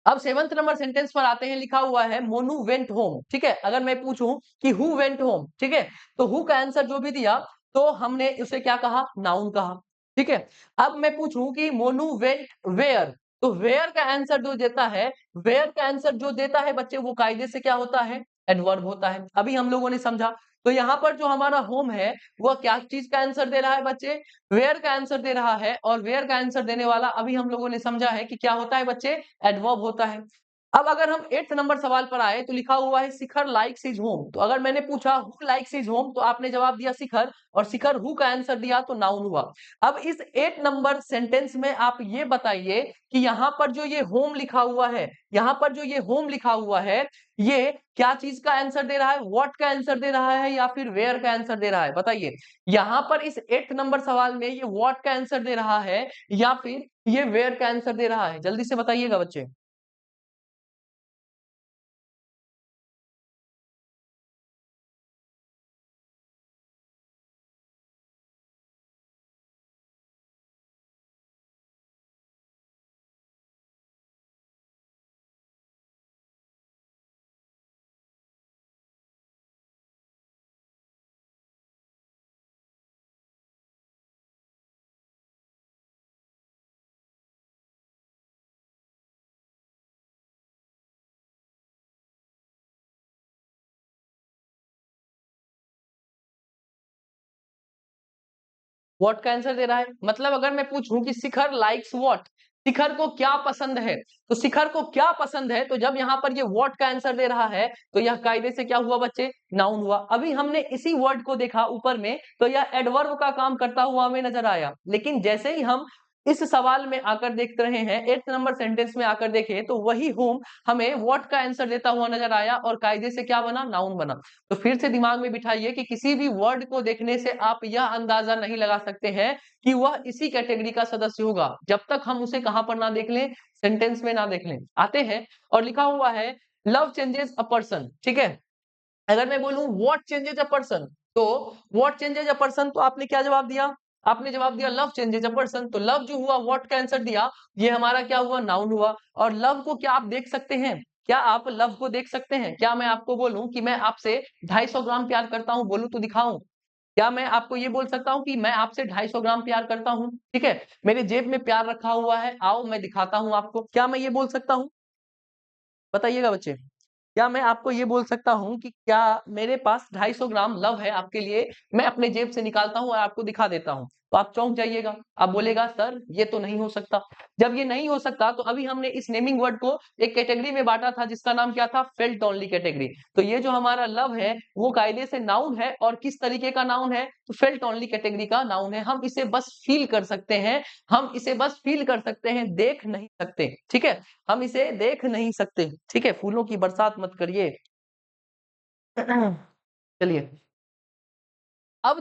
A: अब 7th नंबर सेंटेंस पर आते हैं। लिखा हुआ है मोनू वेंट होम। ठीक है, अगर मैं पूछूं कि हु वेंट होम, ठीक है, तो हु का आंसर जो भी दिया तो हमने उसे क्या कहा? नाउन कहा। ठीक है, अब मैं पूछूं कि मोनू वेंट वेयर, तो वेयर का आंसर जो देता है, वेयर का आंसर जो देता है बच्चे वो कायदे से क्या होता है? एडवर्ब होता है। अभी हम लोगों ने समझा। तो यहाँ पर जो हमारा होम है वह क्या चीज का आंसर दे रहा है बच्चे? वेयर का आंसर दे रहा है। और वेयर का आंसर देने वाला अभी हम लोगों ने समझा है कि क्या होता है बच्चे? एडवर्ब होता है। अब अगर हम 8th नंबर सवाल पर आए तो लिखा हुआ है शिखर लाइक्स हिज होम। तो अगर मैंने पूछा हु लाइक्स हिज होम तो आपने जवाब दिया शिखर, और शिखर हु का आंसर दिया तो नाउन हुआ। अब इस 8 नंबर सेंटेंस में आप ये बताइए कि यहाँ पर जो ये होम लिखा हुआ है, यहाँ पर जो ये होम लिखा हुआ है ये क्या चीज का आंसर दे रहा है? व्हाट का आंसर दे रहा है या फिर वेयर का आंसर दे रहा है? बताइए, यहाँ पर इस 8th नंबर सवाल में ये व्हाट का आंसर दे रहा है या फिर ये वेयर का आंसर दे रहा है? जल्दी से बताइएगा बच्चे। व्हाट का आंसर दे रहा है। मतलब अगर मैं पूछूं कि शिखर लाइक्स व्हाट, शिखर को क्या पसंद है, तो शिखर को क्या पसंद है, तो जब यहाँ पर ये व्हाट का आंसर दे रहा है तो यह कायदे से क्या हुआ बच्चे? नाउन हुआ। अभी हमने इसी वर्ड को देखा ऊपर में तो यह एडवर्ब का काम करता हुआ हमें नजर आया। लेकिन जैसे ही हम इस सवाल में आकर देख रहे हैं, 8th नंबर सेंटेंस में आकर देखें तो वही होम हमें व्हाट का आंसर देता हुआ नजर आया और कायदे से क्या बना? नाउन बना। तो फिर से दिमाग में बिठाइए कि किसी भी वर्ड को देखने से आप यह अंदाजा नहीं लगा सकते हैं कि वह इसी कैटेगरी का सदस्य होगा, जब तक हम उसे कहां पर ना देख लें? सेंटेंस में ना देख लें। आते हैं और लिखा हुआ है लव चेंजेस अ पर्सन, ठीक है। अगर मैं बोलूं व्हाट चेंजेस अ पर्सन, तो व्हाट चेंजेस अ पर्सन, तो आपने क्या जवाब दिया? आपने जवाब दिया लव चेंजेस अ पर्सन। तो लव जो हुआ, व्हाट का आंसर दिया, ये हमारा क्या हुआ, नाउन हुआ। और लव को क्या आप देख सकते हैं? क्या आप लव को देख सकते हैं? क्या मैं आपको बोलूं कि मैं आपसे 250 ग्राम प्यार करता हूं, बोलूं तो दिखाऊं? क्या मैं आपको ये बोल सकता हूँ कि मैं आपसे 250 ग्राम प्यार करता हूँ? ठीक है, मेरे जेब में प्यार रखा हुआ है, आओ मैं दिखाता हूँ आपको। क्या मैं ये बोल सकता हूँ? बताइएगा बच्चे। क्या मैं आपको ये बोल सकता हूँ कि क्या मेरे पास 250 ग्राम लव है आपके लिए, मैं अपने जेब से निकालता हूँ और आपको दिखा देता हूँ? तो आप चौंक जाइएगा, आप बोलेगा सर ये तो नहीं हो सकता। जब ये नहीं हो सकता, तो अभी हमने इस नेमिंग वर्ड को एक कैटेगरी में बांटा था जिसका नाम क्या था, फेल्ट ओनली कैटेगरी। तो ये जो हमारा लव है वो कायदे से नाउन है, और किस तरीके का नाउन है, तो फेल्ट ओनली कैटेगरी का नाउन है। हम इसे बस फील कर सकते हैं, हम इसे बस फील कर सकते हैं, देख नहीं सकते, ठीक है। हम इसे देख नहीं सकते, ठीक है। फूलों की बरसात मत करिए। चलिए, अब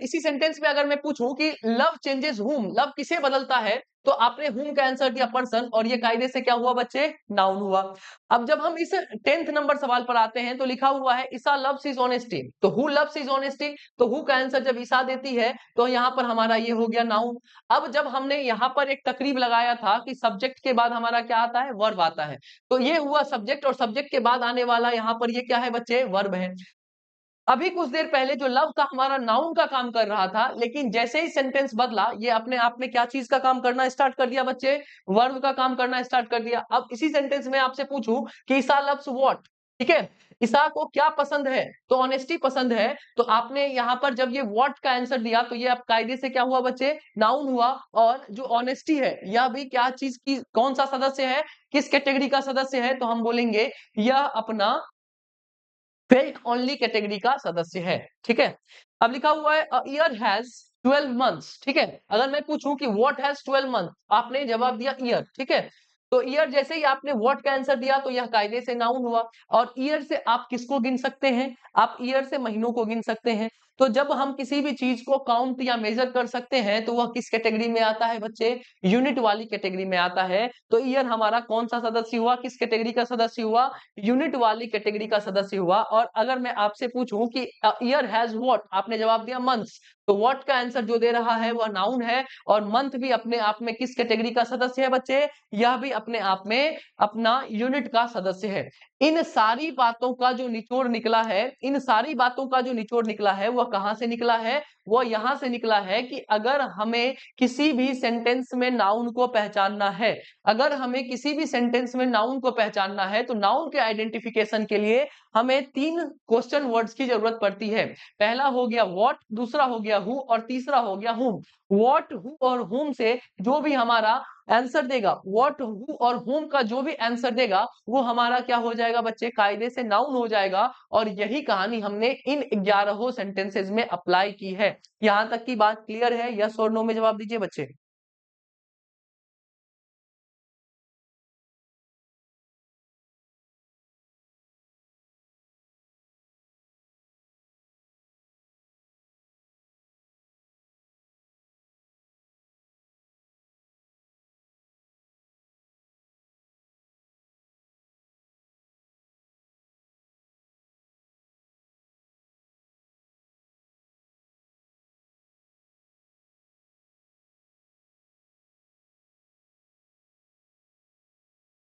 A: इसी सेंटेंस में अगर मैं पूछूं कि लव चेंजेस हुम, लव किसे बदलता है, तो आपने हुम का आंसर दिया पर्सन, और ये कायदे से क्या हुआ बच्चे, नाउन हुआ। अब जब हम इस 10th नंबर सवाल पर आते हैं, तो लिखा हुआ है ईसा लव्स हिज ऑनेस्टी। तो हु लव्स हिज ऑनेस्टी, तो हु का आंसर जब ईसा देती है, तो यहाँ पर हमारा ये हो गया नाउन। अब जब हमने यहाँ पर एक तकरीब लगाया था कि सब्जेक्ट के बाद हमारा क्या आता है, वर्ब आता है, तो ये हुआ सब्जेक्ट, और सब्जेक्ट के बाद आने वाला यहाँ पर ये क्या है बच्चे, वर्ब है। अभी कुछ देर पहले जो लव था हमारा नाउन का काम कर रहा था, लेकिन जैसे ही सेंटेंस बदला, ये अपने आप में क्या चीज का काम करना स्टार्ट कर दिया बच्चे, वर्ब का काम करना स्टार्ट कर दिया। अब इसी सेंटेंस में आपसे पूछूं कि ईसा लव्स व्हाट, ठीक है, ईसा को क्या पसंद है, तो ऑनेस्टी पसंद है। तो आपने यहाँ पर जब ये व्हाट का आंसर दिया, तो ये अब कायदे से क्या हुआ बच्चे, नाउन हुआ। और जो ऑनेस्टी है, यह भी क्या चीज की, कौन सा सदस्य है, किस कैटेगरी का सदस्य है, तो हम बोलेंगे यह अपना फेल्ट ओनली कैटेगरी का सदस्य है, ठीक है। अब लिखा हुआ है ईयर हैज 12 मंथ्स, ठीक है। अगर मैं पूछूं कि व्हाट हैज 12 मंथ, आपने जवाब दिया ईयर, ठीक है। तो ईयर जैसे ही आपने व्हाट का आंसर दिया, तो यह कायदे से नाउन हुआ। और ईयर से आप किसको गिन सकते हैं, आप ईयर से महीनों को गिन सकते हैं। तो जब हम किसी भी चीज को काउंट या मेजर कर सकते हैं, तो वह किस कैटेगरी में आता है बच्चे, यूनिट वाली कैटेगरी में आता है। तो ईयर हमारा कौन सा सदस्य हुआ, किस कैटेगरी का सदस्य हुआ, यूनिट वाली कैटेगरी का सदस्य हुआ। और अगर मैं आपसे पूछूं कि ईयर हैज व्हाट, आपने जवाब दिया मंथ्स, तो व्हाट का आंसर जो दे रहा है वह नाउन है। और मंथ भी अपने आप में किस कैटेगरी का सदस्य है बच्चे, यह भी अपने आप में अपना यूनिट का सदस्य है। इन सारी बातों का जो निचोड़ निकला है, इन सारी बातों का जो निचोड़ निकला है, वह कहां से निकला है, वह यहां से निकला है कि अगर हमें किसी भी सेंटेंस में नाउन को पहचानना है, अगर हमें किसी भी सेंटेंस में नाउन को पहचानना है, तो नाउन के आइडेंटिफिकेशन के लिए हमें 3 क्वेश्चन वर्ड्स की जरूरत पड़ती है। पहला हो गया व्हाट, दूसरा हो गया हु, और तीसरा हो गया हुम। व्हाट, हु और हुम से जो भी हमारा आंसर देगा, व्हाट, हु और हुम का जो भी आंसर देगा, वो हमारा क्या हो जाएगा बच्चे, कायदे से नाउन हो जाएगा। और यही कहानी हमने इन 11 सेंटेंसेस में अप्लाई की है। यहां तक की बात क्लियर है? यस और नो में जवाब दीजिए बच्चे।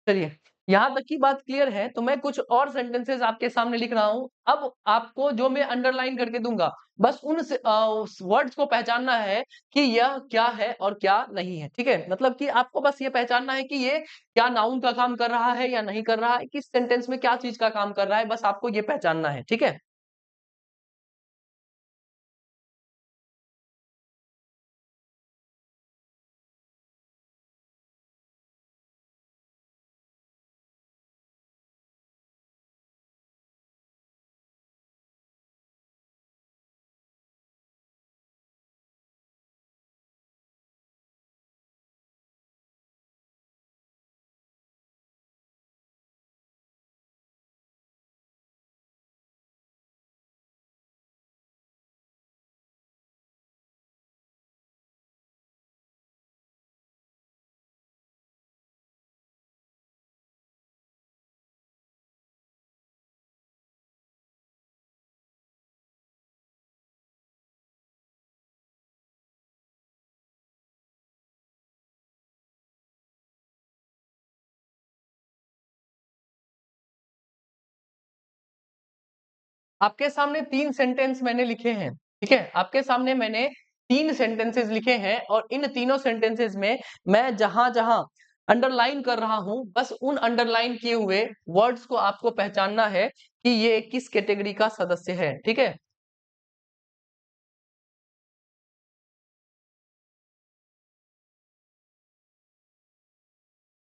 A: चलिए, यहां तक की बात क्लियर है, तो मैं कुछ और सेंटेंसेस आपके सामने लिख रहा हूं। अब आपको जो मैं अंडरलाइन करके दूंगा, बस उन वर्ड्स को पहचानना है कि यह क्या है और क्या नहीं है, ठीक है। मतलब कि आपको बस ये पहचानना है कि ये क्या नाउन का काम कर रहा है या नहीं कर रहा है, किस सेंटेंस में क्या चीज का काम कर रहा है, बस आपको ये पहचानना है, ठीक है। आपके सामने 3 सेंटेंस मैंने लिखे हैं, ठीक है? आपके सामने मैंने 3 सेंटेंसेस लिखे हैं और इन तीनों सेंटेंसेस में मैं जहाँ-जहाँ अंडरलाइन कर रहा हूँ, बस उन अंडरलाइन किए हुए वर्ड्स को आपको पहचानना है कि ये किस कैटेगरी का सदस्य है, ठीक है?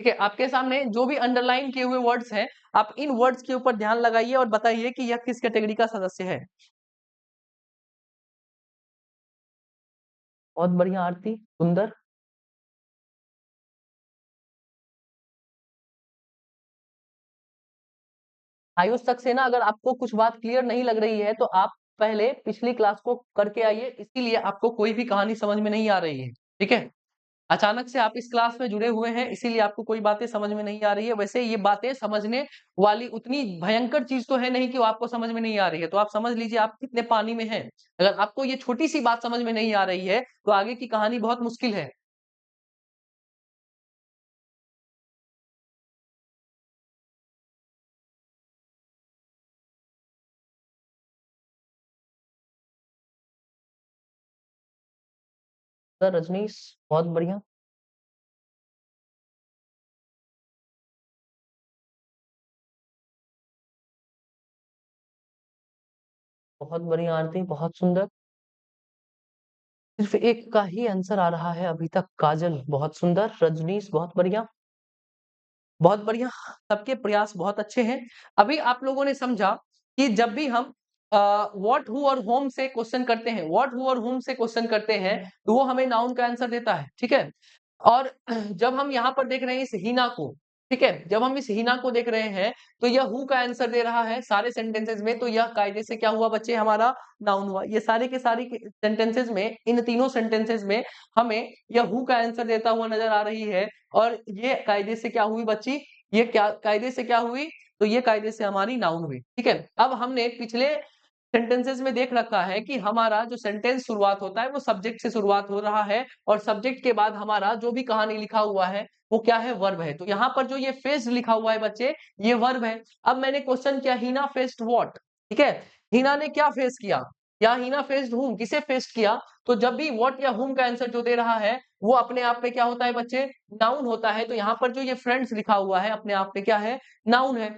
A: ठीक है, आपके सामने जो भी अंडरलाइन किए हुए वर्ड्स हैं, आप इन वर्ड्स के ऊपर ध्यान लगाइए और बताइए कि यह किस कैटेगरी का सदस्य है। बहुत बढ़िया आरती, सुंदर। आयुष सक्सेना, अगर आपको कुछ बात क्लियर नहीं लग रही है, तो आप पहले पिछली क्लास को करके आइए, इसीलिए आपको कोई भी कहानी समझ में नहीं आ रही है, ठीक है? अचानक से आप इस क्लास में जुड़े हुए हैं, इसीलिए आपको कोई बातें समझ में नहीं आ रही है। वैसे ये बातें समझने वाली उतनी भयंकर चीज़ तो है नहीं कि वो आपको समझ में नहीं आ रही है, तो आप समझ लीजिए आप कितने पानी में हैं। अगर आपको ये छोटी-सी बात समझ में नहीं आ रही है, तो आगे की कहानी बहुत मुश्किल है। सर रजनीश, बहुत बढ़िया, बहुत बढ़िया आरती, बहुत सुंदर। सिर्फ एक का ही आंसर आ रहा है अभी तक। काजल, बहुत सुंदर। रजनीश, बहुत बढ़िया, बहुत बढ़िया। सबके प्रयास बहुत अच्छे हैं। अभी आप लोगों ने समझा कि जब भी हम व्हाट, हु और होम से क्वेश्चन करते हैं, व्हाट, हु और होम से क्वेश्चन करते हैं, तो वो हमें नाउन का आंसर देता है, ठीक है? और जब हम यहाँ पर देख रहे हैं इस हीना को, ठीक है? जब हम इस हीना को देख रहे हैं, तो यह हु का आंसर दे रहा है सारे सेंटेंसेस में, तो यह कायदे से क्या हुआ बच्चे, हमारा नाउन हुआ। ये सारे के सारी सेंटेंसेस में, इन तीनों सेंटेंसेस में हमें यह हु का आंसर देता हुआ नजर आ रही है और ये कायदे से क्या हुई बच्ची, ये क्या कायदे से क्या हुई, तो ये कायदे से हमारी नाउन हुई, ठीक है? अब हमने पिछले सेंटेंसेस में देख रखा है कि हमारा जो सेंटेंस शुरुआत होता है वो सब्जेक्ट से शुरुआत हो रहा है और सब्जेक्ट के बाद हमारा जो भी कहानी लिखा हुआ है वो क्या है, वर्ब है। तो यहाँ पर जो ये फेस्ड लिखा हुआ है बच्चे, ये वर्ब है। अब मैंने क्वेश्चन किया, हीना फेस्ड व्हाट, ठीक है? हीना ने क्या फेस किया, या हीना फेस्ड हुम, किसे फेस्ड किया? तो जब भी व्हाट या हुम का आंसर जो दे रहा है वो अपने आप में क्या होता है बच्चे, नाउन होता है। तो यहाँ पर जो ये फ्रेंड्स लिखा हुआ है अपने आप में क्या है, नाउन है।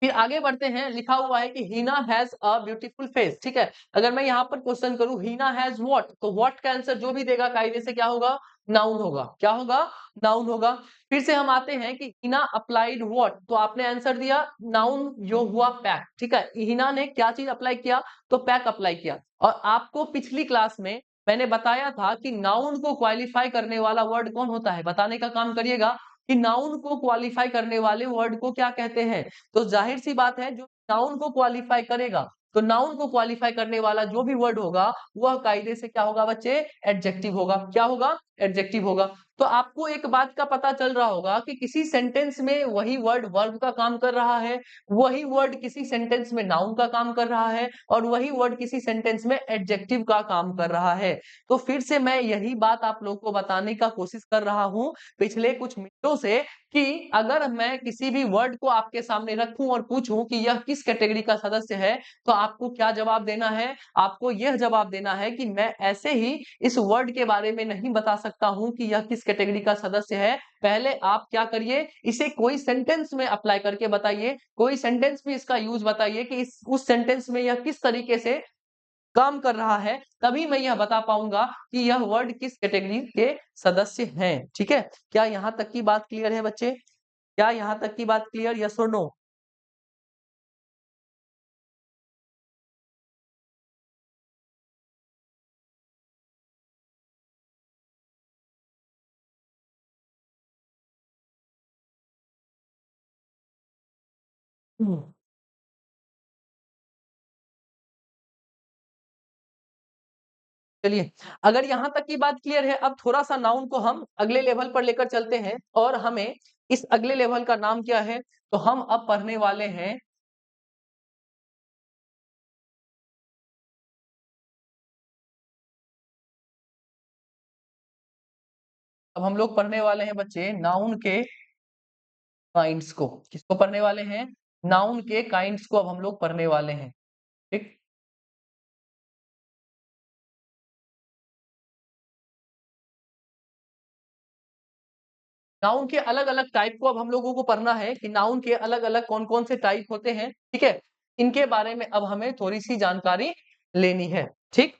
A: फिर आगे बढ़ते हैं, लिखा हुआ है कि हीना हैज अ ब्यूटीफुल फेस, ठीक है? अगर मैं यहाँ पर क्वेश्चन करूँ हीना हैज व्हाट, तो व्हाट का आंसर जो भी देगा कायदे से क्या होगा, नाउन होगा। क्या होगा, नाउन होगा। फिर से हम आते हैं कि हीना अप्लाइड व्हाट, तो आपने आंसर दिया नाउन जो हुआ पैक, ठीक है? हीना ने क्या चीज अप्लाई किया, तो पैक अप्लाई किया। और आपको पिछली क्लास में मैंने बताया था कि नाउन को क्वालिफाई करने वाला वर्ड कौन होता है, बताने का काम करिएगा कि नाउन को क्वालिफाई करने वाले वर्ड को क्या कहते हैं। तो जाहिर सी बात है, जो नाउन को क्वालिफाई करेगा, तो नाउन को क्वालिफाई करने वाला जो भी वर्ड होगा वह कायदे से क्या होगा बच्चे, एडजेक्टिव होगा। क्या होगा, एडजेक्टिव होगा। तो आपको एक बात का पता चल रहा होगा कि किसी सेंटेंस में वही वर्ड वर्ब का काम कर रहा है, वही वर्ड किसी सेंटेंस में नाउन का काम कर रहा है और वही वर्ड किसी सेंटेंस में एडजेक्टिव का काम कर रहा है। तो फिर से मैं यही बात आप लोग को बताने का कोशिश कर रहा हूं पिछले कुछ मिनटों से कि अगर मैं किसी भी वर्ड को आपके सामने रखूं और पूछूं कि यह किस कैटेगरी का सदस्य है, तो आपको क्या जवाब देना है, आपको यह जवाब देना है कि मैं ऐसे ही इस वर्ड के बारे में नहीं बता सकता हूं कि यह किस कैटेगरी का सदस्य है। पहले आप क्या करिए, इसे कोई सेंटेंस में अप्लाई करके बताइए, कोई सेंटेंस में इसका यूज बताइए कि इस उस सेंटेंस में यह किस तरीके से काम कर रहा है, तभी मैं यह बता पाऊंगा कि यह वर्ड किस कैटेगरी के सदस्य हैं। ठीक है, क्या यहाँ तक की बात क्लियर है बच्चे? क्या यहाँ तक की बात क्लियर, यस और नो? हम्म, चलिए, अगर यहाँ तक की बात क्लियर है, अब थोड़ा सा नाउन को हम अगले लेवल पर लेकर चलते हैं और हमें इस अगले लेवल का नाम क्या है, तो हम अब पढ़ने वाले हैं, अब हम लोग पढ़ने वाले हैं बच्चे नाउन के काइंड्स को। किसको पढ़ने वाले हैं, नाउन के काइंड्स को अब हम लोग पढ़ने वाले हैं। ठीक? नाउन के अलग-अलग टाइप को अब हम लोगों को पढ़ना है कि नाउन के अलग-अलग कौन-कौन से टाइप होते हैं, ठीक है? इनके बारे में अब हमें थोड़ी-सी जानकारी लेनी है, ठीक?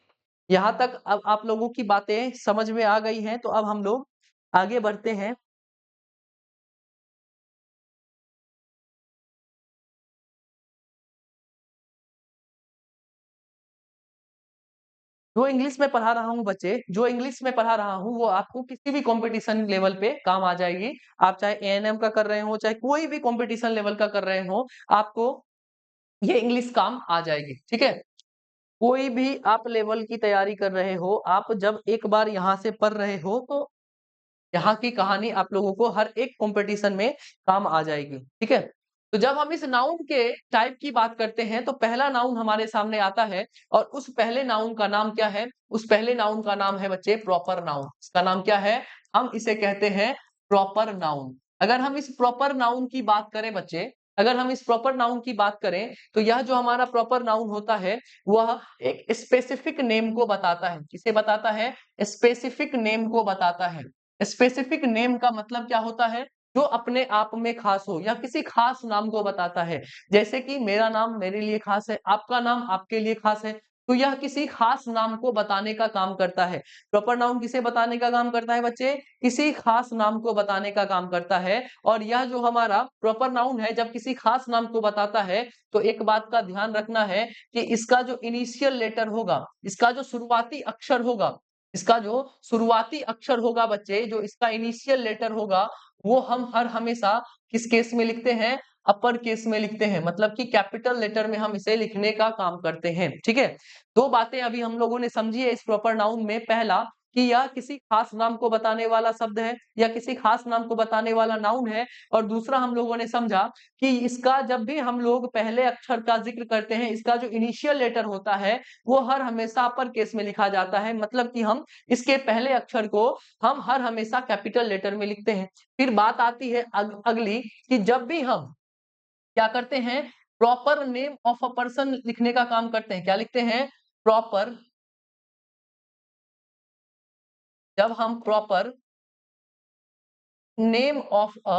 A: यहाँ तक अब आप लोगों की बातें समझ में आ गई हैं, तो अब हम लोग आगे बढ़ते हैं। जो इंग्लिश में पढ़ा रहा हूँ बच्चे, जो इंग्लिश में पढ़ा रहा हूँ, वो आपको किसी भी कॉम्पिटिशन लेवल पे काम आ जाएगी। आप चाहे एएनएम का कर रहे हो, चाहे कोई भी कॉम्पिटिशन लेवल का कर रहे हो, आपको ये इंग्लिश काम आ जाएगी, ठीक है? कोई भी आप लेवल की तैयारी कर रहे हो, आप जब एक बार यहाँ से पढ़ रहे हो, तो यहाँ की कहानी आप लोगों को हर एक कॉम्पिटिशन में काम आ जाएगी, ठीक है? तो जब हम इस नाउन के टाइप की बात करते हैं, तो पहला नाउन हमारे सामने आता है और उस पहले नाउन का नाम क्या है? उस पहले नाउन का नाम है बच्चे प्रॉपर नाउन। इसका नाम क्या है? हम इसे कहते हैं प्रॉपर नाउन। अगर हम इस प्रॉपर नाउन की बात करें बच्चे, अगर हम इस प्रॉपर नाउन की बात करें, तो यह जो हमारा प्रॉपर नाउन होता है, वह एक स्पेसिफिक नेम को बताता है। किसे बताता है? स्पेसिफिक नेम को बताता है। स्पेसिफिक नेम का मतलब क्या होता है? जो अपने आप में खास हो या किसी खास नाम को बताता है। जैसे कि मेरा नाम मेरे लिए खास है, आपका नाम आपके लिए खास है, तो यह किसी खास नाम को बताने का काम करता है। प्रॉपर नाउन किसे बताने का काम करता है बच्चे? किसी खास नाम को बताने का काम करता है और यह जो हमारा प्रॉपर नाउन है, जब किसी खास नाम को बताता है, तो एक बात का ध्यान रखना है कि इसका जो इनिशियल लेटर होगा, इसका जो शुरुआती अक्षर होगा, इसका जो शुरुआती अक्षर होगा बच्चे, जो इसका इनिशियल लेटर होगा, वो हम हर हमेशा किस केस में लिखते हैं? अपर केस में लिखते हैं। मतलब कि कैपिटल लेटर में हम इसे लिखने का काम करते हैं, ठीक है? 2 बातें अभी हम लोगों ने समझी है इस प्रॉपर नाउन में। पहला कि यह किसी खास नाम को बताने वाला शब्द है या किसी खास नाम को बताने वाला नाउन है और दूसरा हम लोगों ने समझा कि इसका जब भी हम लोग पहले अक्षर का ज़िक्र करते हैं, इसका जो इनिशियल लेटर होता है, वो हर हमेशा अपर केस में लिखा जाता है। मतलब कि हम इसके पहले अक्षर को हम हर हमेशा कैपिटल लेटर में लिखते हैं। फिर बात आती है अगली कि जब भी हम क्या करते हैं? Proper name of a person लिखने का काम करते हैं। क्या लिखते हैं? प्रॉपर जब हम proper name of a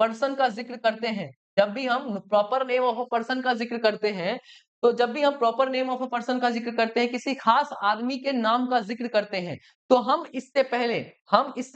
A: person का ज़िक्र करते हैं, जब भी हम proper name of a person का ज़िक्र करते हैं, तो जब भी हम proper name of a person का ज़िक्र करते हैं, किसी खास आदमी के नाम का ज़िक्र करते हैं, तो हम इससे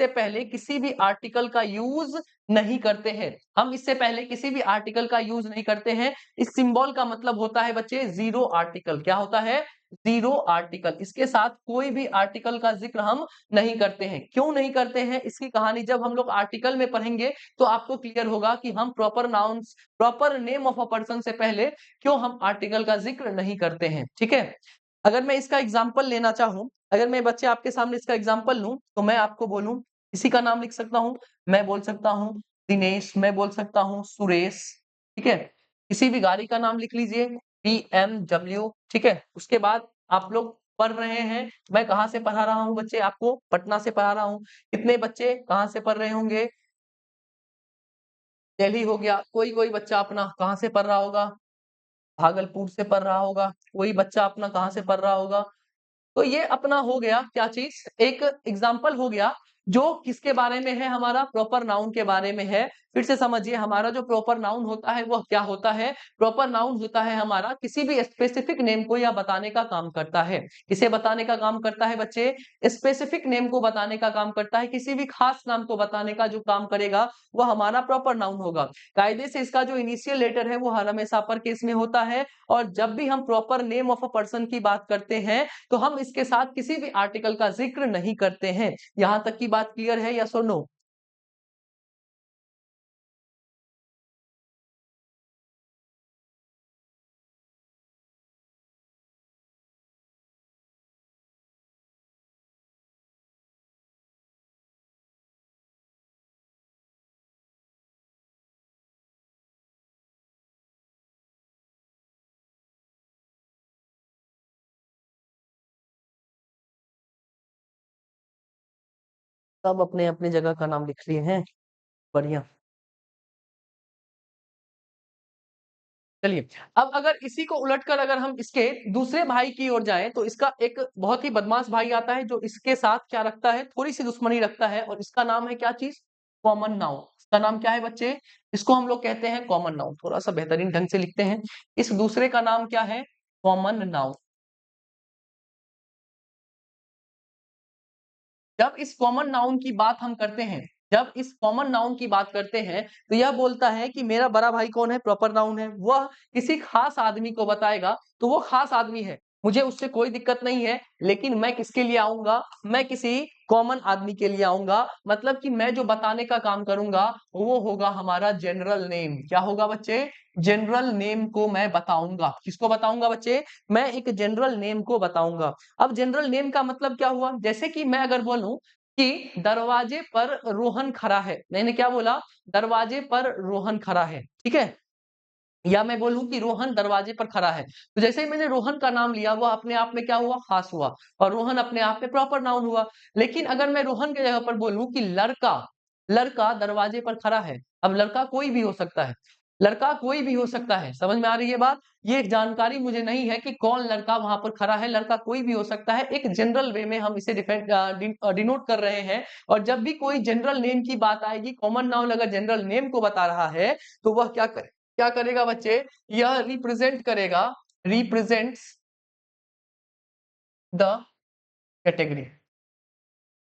A: पहले किसी भी आर्टिकल का यूज़ नहीं करते हैं। हम इससे पहले किसी भी आर्टिकल का यूज़ नहीं करते हैं। इस सिंबल का मतलब होता है बच्चे ज़ीरो आर्टिकल। क्या होता है? Zero article. इसके साथ कोई भी आर्टिकल का ज़िक्र हम नहीं करते हैं। क्यों नहीं करते हैं? इसकी कहानी जब हम लोग आर्टिकल में पढ़ेंगे, तो आपको क्लियर होगा कि हम proper nouns, proper name of a person से पहले क्यों हम आर्टिकल का ज़िक्र नहीं करते हैं, ठीक है? अगर मैं इसका एग्ज़ाम्पल लेना चाहूँ, अगर मैं बच्चे आपके सामने इसका एग्ज़ाम्पल लूँ, तो मैं आपको बोलूँ, किसी का नाम लिख सकता हूँ, मैं बोल सकता हूँ दिनेश, मैं बोल सकता हूँ सुरेश, ठीक है? किसी भी गाड़ी का नाम लिख लीजिए, बीएमडब्ल्यू, ठीक है? उसके बाद आप लोग पढ़ रहे हैं, मैं कहाँ से पढ़ा रहा हूँ बच्चे आपको? पटना से पढ़ा रहा हूँ। कितने बच्चे कहाँ से पढ़ रहे होंगे? दिल्ली हो गया, कोई-कोई बच्चा अपना कहाँ से पढ़ रहा होगा? भागलपुर से पढ़ रहा होगा, कोई बच्चा अपना कहाँ से पढ़ रहा होगा? तो ये अपना हो गया क्या चीज़? एक एग्ज़ाम्पल हो गया, जो किसके बारे में है? हमारा प्रॉपर नाउन के बारे में है। फिर से समझिए, हमारा जो प्रॉपर नाउन होता है, वह क्या होता है? प्रॉपर नाउन होता है हमारा किसी भी स्पेसिफिक नेम को या बताने का काम करता है। किसे बताने का काम करता है बच्चे? स्पेसिफिक नेम को बताने का काम करता है। किसी भी खास नाम को बताने का जो काम करेगा, वह हमारा प्रॉपर नाउन होगा। कायदे से इसका जो इनिशियल लेटर है, वो हर हमेशा अपर केस में होता है और जब भी हम proper name of a person की बात करते हैं, तो हम इसके साथ किसी भी आर्टिकल का ज़िक्र नहीं करते हैं। यहाँ तक की बात क्लियर है, येस और नो? सब अपने-अपने जगह का नाम लिख लिए हैं, बढ़िया। चलिए, अब अगर इसी को उलटकर अगर हम इसके दूसरे भाई की ओर जाएँ, तो इसका एक बहुत ही बदमाश भाई आता है, जो इसके साथ क्या रखता है, थोड़ी-सी दुश्मनी रखता है और इसका नाम है क्या चीज़? Common noun. इसका नाम क्या है बच्चे? इसको हम लोग कहते हैं कॉमन नाउन। थोड़ा-सा बेहतरीन ढंग से लिखते हैं। इस दूसरे का नाम क्या है? Common noun. जब इस कॉमन नाउन की बात हम करते हैं, जब इस कॉमन नाउन की बात करते हैं, तो यह बोलता है कि मेरा बड़ा भाई कौन है? प्रॉपर नाउन है। वह किसी खास आदमी को बताएगा, तो वो खास आदमी है। मुझे उससे कोई दिक्कत नहीं है, लेकिन मैं किसके लिए आऊँगा? मैं किसी कॉमन आदमी के लिए आऊँगा। मतलब कि मैं जो बताने का काम करूँगा, वो होगा हमारा जनरल नेम। क्या होगा बच्चे? जनरल नेम को मैं बताऊँगा। किसको बताऊँगा बच्चे? मैं एक जनरल नेम को बताऊँगा। अब जनरल नेम का मतलब क्या हुआ? जैसे कि मैं अगर बोलूँ कि दरवाजे पर रोहन खड़ा है। मैंने क्या बोला? दरवाजे पर रोहन खड़ा है, ठीक है? या मैं बोलूँ कि रोहन दरवाजे पर खड़ा है। तो जैसे ही मैंने रोहन का नाम लिया, वो अपने आप में क्या हुआ? ख़ास हुआ और रोहन अपने आप में प्रॉपर नाउन हुआ। लेकिन अगर मैं रोहन की जगह पर बोलूँ कि लड़का, लड़का दरवाजे पर खड़ा है। अब लड़का कोई भी हो सकता है। लड़का कोई भी हो सकता है। समझ में आ रही है बात? ये जानकारी मुझे नहीं है कि कौन लड़का वहाँ पर खड़ा है। लड़का कोई भी हो सकता है। एक जनरल वे में हम इसे डिनोट कर रहे हैं और जब भी कोई जनरल नेम की बात आएगी, कॉमन नाउन अगर जनरल नेम को बता रहा है, तो वह क्या करेगा बच्चे? यह रिप्रेजेंट करेगा, represents the category,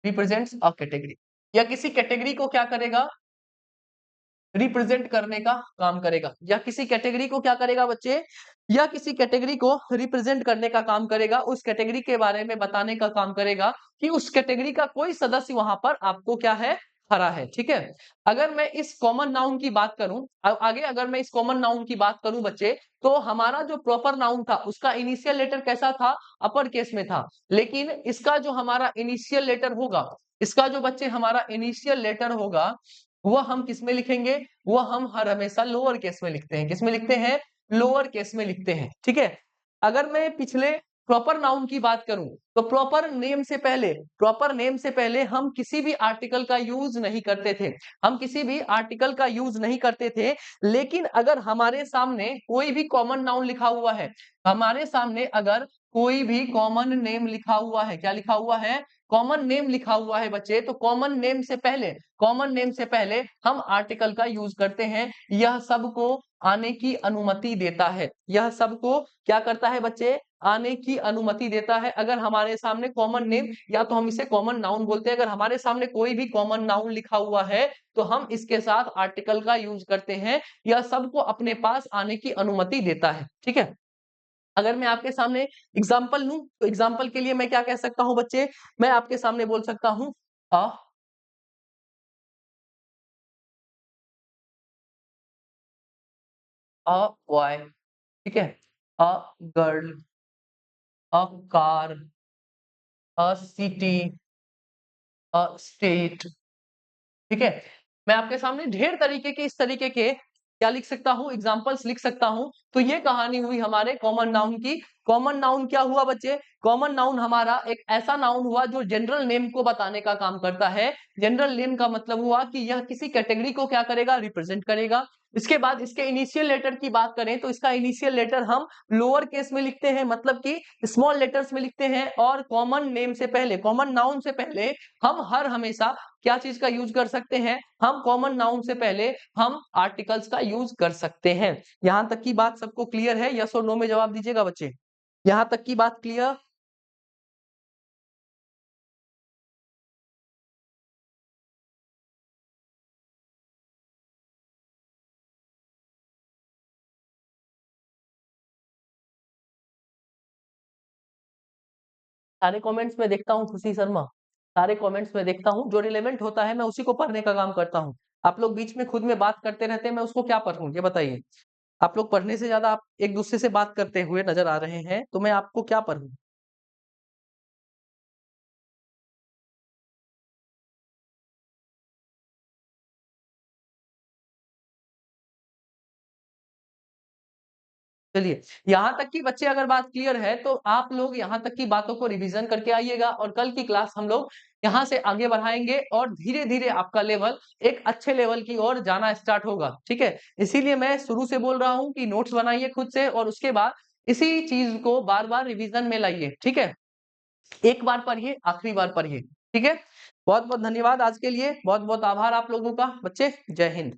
A: represents a category या किसी कैटेगरी को क्या करेगा? रिप्रेजेंट करने का काम करेगा या किसी कैटेगरी को क्या करेगा बच्चे? या किसी कैटेगरी को रिप्रेजेंट करने का काम करेगा, उस कैटेगरी के बारे में बताने का काम करेगा कि उस कैटेगरी का कोई सदस्य वहाँ पर आपको क्या है? खड़ा है, ठीक है? अगर मैं इस कॉमन नाउन की बात करूँ आगे अगर मैं इस कॉमन नाउन की बात करूँ बच्चे, तो हमारा जो प्रॉपर नाउन था, उसका इनिशियल लेटर कैसा था? अपर केस में था। लेकिन इसका जो हमारा इनिशियल लेटर होगा, इसका जो बच्चे हमारा इनिशियल लेटर होगा, वो हम किसमें लिखेंगे? वो हम हर हमेशा लोअर केस में लिखते हैं। किसमें लिखते हैं? लोअर केस में लिखते हैं, ठीक है? अगर मैं पिछले प्रॉपर नाउन की बात करूँ, तो प्रॉपर नेम से पहले हम किसी भी आर्टिकल का यूज़ नहीं करते थे। हम किसी भी आर्टिकल का यूज़ नहीं करते थे, लेकिन अगर हमारे सामने कोई भी कॉमन नाउन लिखा हुआ है, हमारे सामने अगर कोई भी कॉमन नेम लिखा हुआ है, क्या लिखा हुआ है? कॉमन नेम लिखा हुआ है बच्चे, तो कॉमन नेम से पहले हम आर्टिकल का यूज़ करते हैं। यह सबको आने की अनुमति देता है। यह सबको क्या करता है बच्चे? आने की अनुमति देता है। अगर हमारे सामने कॉमन नेम या तो हम इसे कॉमन नाउन बोलते हैं, अगर हमारे सामने कोई भी कॉमन नाउन लिखा हुआ है, तो हम इसके साथ आर्टिकल का यूज़ करते हैं। यह सबको अपने पास आने की अनुमति देता है, ठीक है? अगर मैं आपके सामने एग्ज़ाम्पल लूँ, तो एग्ज़ाम्पल के लिए मैं क्या कह सकता हूँ बच्चे? मैं आपके सामने बोल सकता हूँ अ अ बॉय, ठीक है? A girl, a car, a city, a state, ठीक है? मैं आपके सामने ढेर तरीके के इस तरीके के क्या लिख सकता हूँ एग्ज़ाम्पल्स लिख सकता हूँ। तो ये कहानी हुई हमारे कॉमन नाउन की। कॉमन नाउन क्या हुआ बच्चे? कॉमन नाउन हमारा एक ऐसा नाउन हुआ जो जनरल नेम को बताने का काम करता है। जनरल नेम का मतलब हुआ कि यह किसी कैटेगरी को क्या करेगा? रिप्रेजेंट करेगा। इसके बाद इसके इनिशियल लेटर की बात करें तो इसका इनिशियल लेटर हम लोअर केस में लिखते हैं मतलब कि स्मॉल लेटर्स में लिखते हैं और कॉमन नेम से पहले, कॉमन नाउन से पहले हम हर हमेशा क्या चीज़ का यूज़ कर सकते हैं? हम कॉमन नाउन से पहले हम आर्टिकल्स का यूज़ कर सकते हैं। यहाँ तक की बात सबको क्लियर है? येस और नो में जवाब दीजिएगा बच्चे। यहाँ तक की बात क्लियर? सारे कमेंट्स में देखता हूँ खुशी शर्मा, सारे कमेंट्स में देखता हूँ, जो रिलेवेंट होता है मैं उसी को पढ़ने का काम करता हूँ। आप लोग बीच में खुद में बात करते रहते हैं, मैं उसको क्या पढ़ूँ? ये बताइए? आप लोग पढ़ने से ज़्यादा आप एक-दूसरे से बात करते हुए नज़र आ रहे हैं, तो मैं आपको क्या पढ़ूँ? चलिए, यहाँ तक की बच्चे अगर बात क्लियर है तो आप लोग यहाँ तक की बातों को रिवीजन करके आइएगा और कल की क्लास हम लोग यहाँ से आगे बढ़ाएँगे और धीरे-धीरे आपका लेवल एक अच्छे लेवल की ओर जाना स्टार्ट होगा, ठीक है? इसीलिए मैं शुरू से बोल रहा हूँ कि नोट्स बनाइए खुद से और उसके बाद इसी चीज़ को बार-बार रिवीजन में लाइए, ठीक है? एक बार पढ़िए, आखिरी बार पढ़िए, ठीक है? बहुत-बहुत धन्यवाद आज के लिए, बहुत-बहुत आभार आप लोगों का। बच्चे, जय हिंद।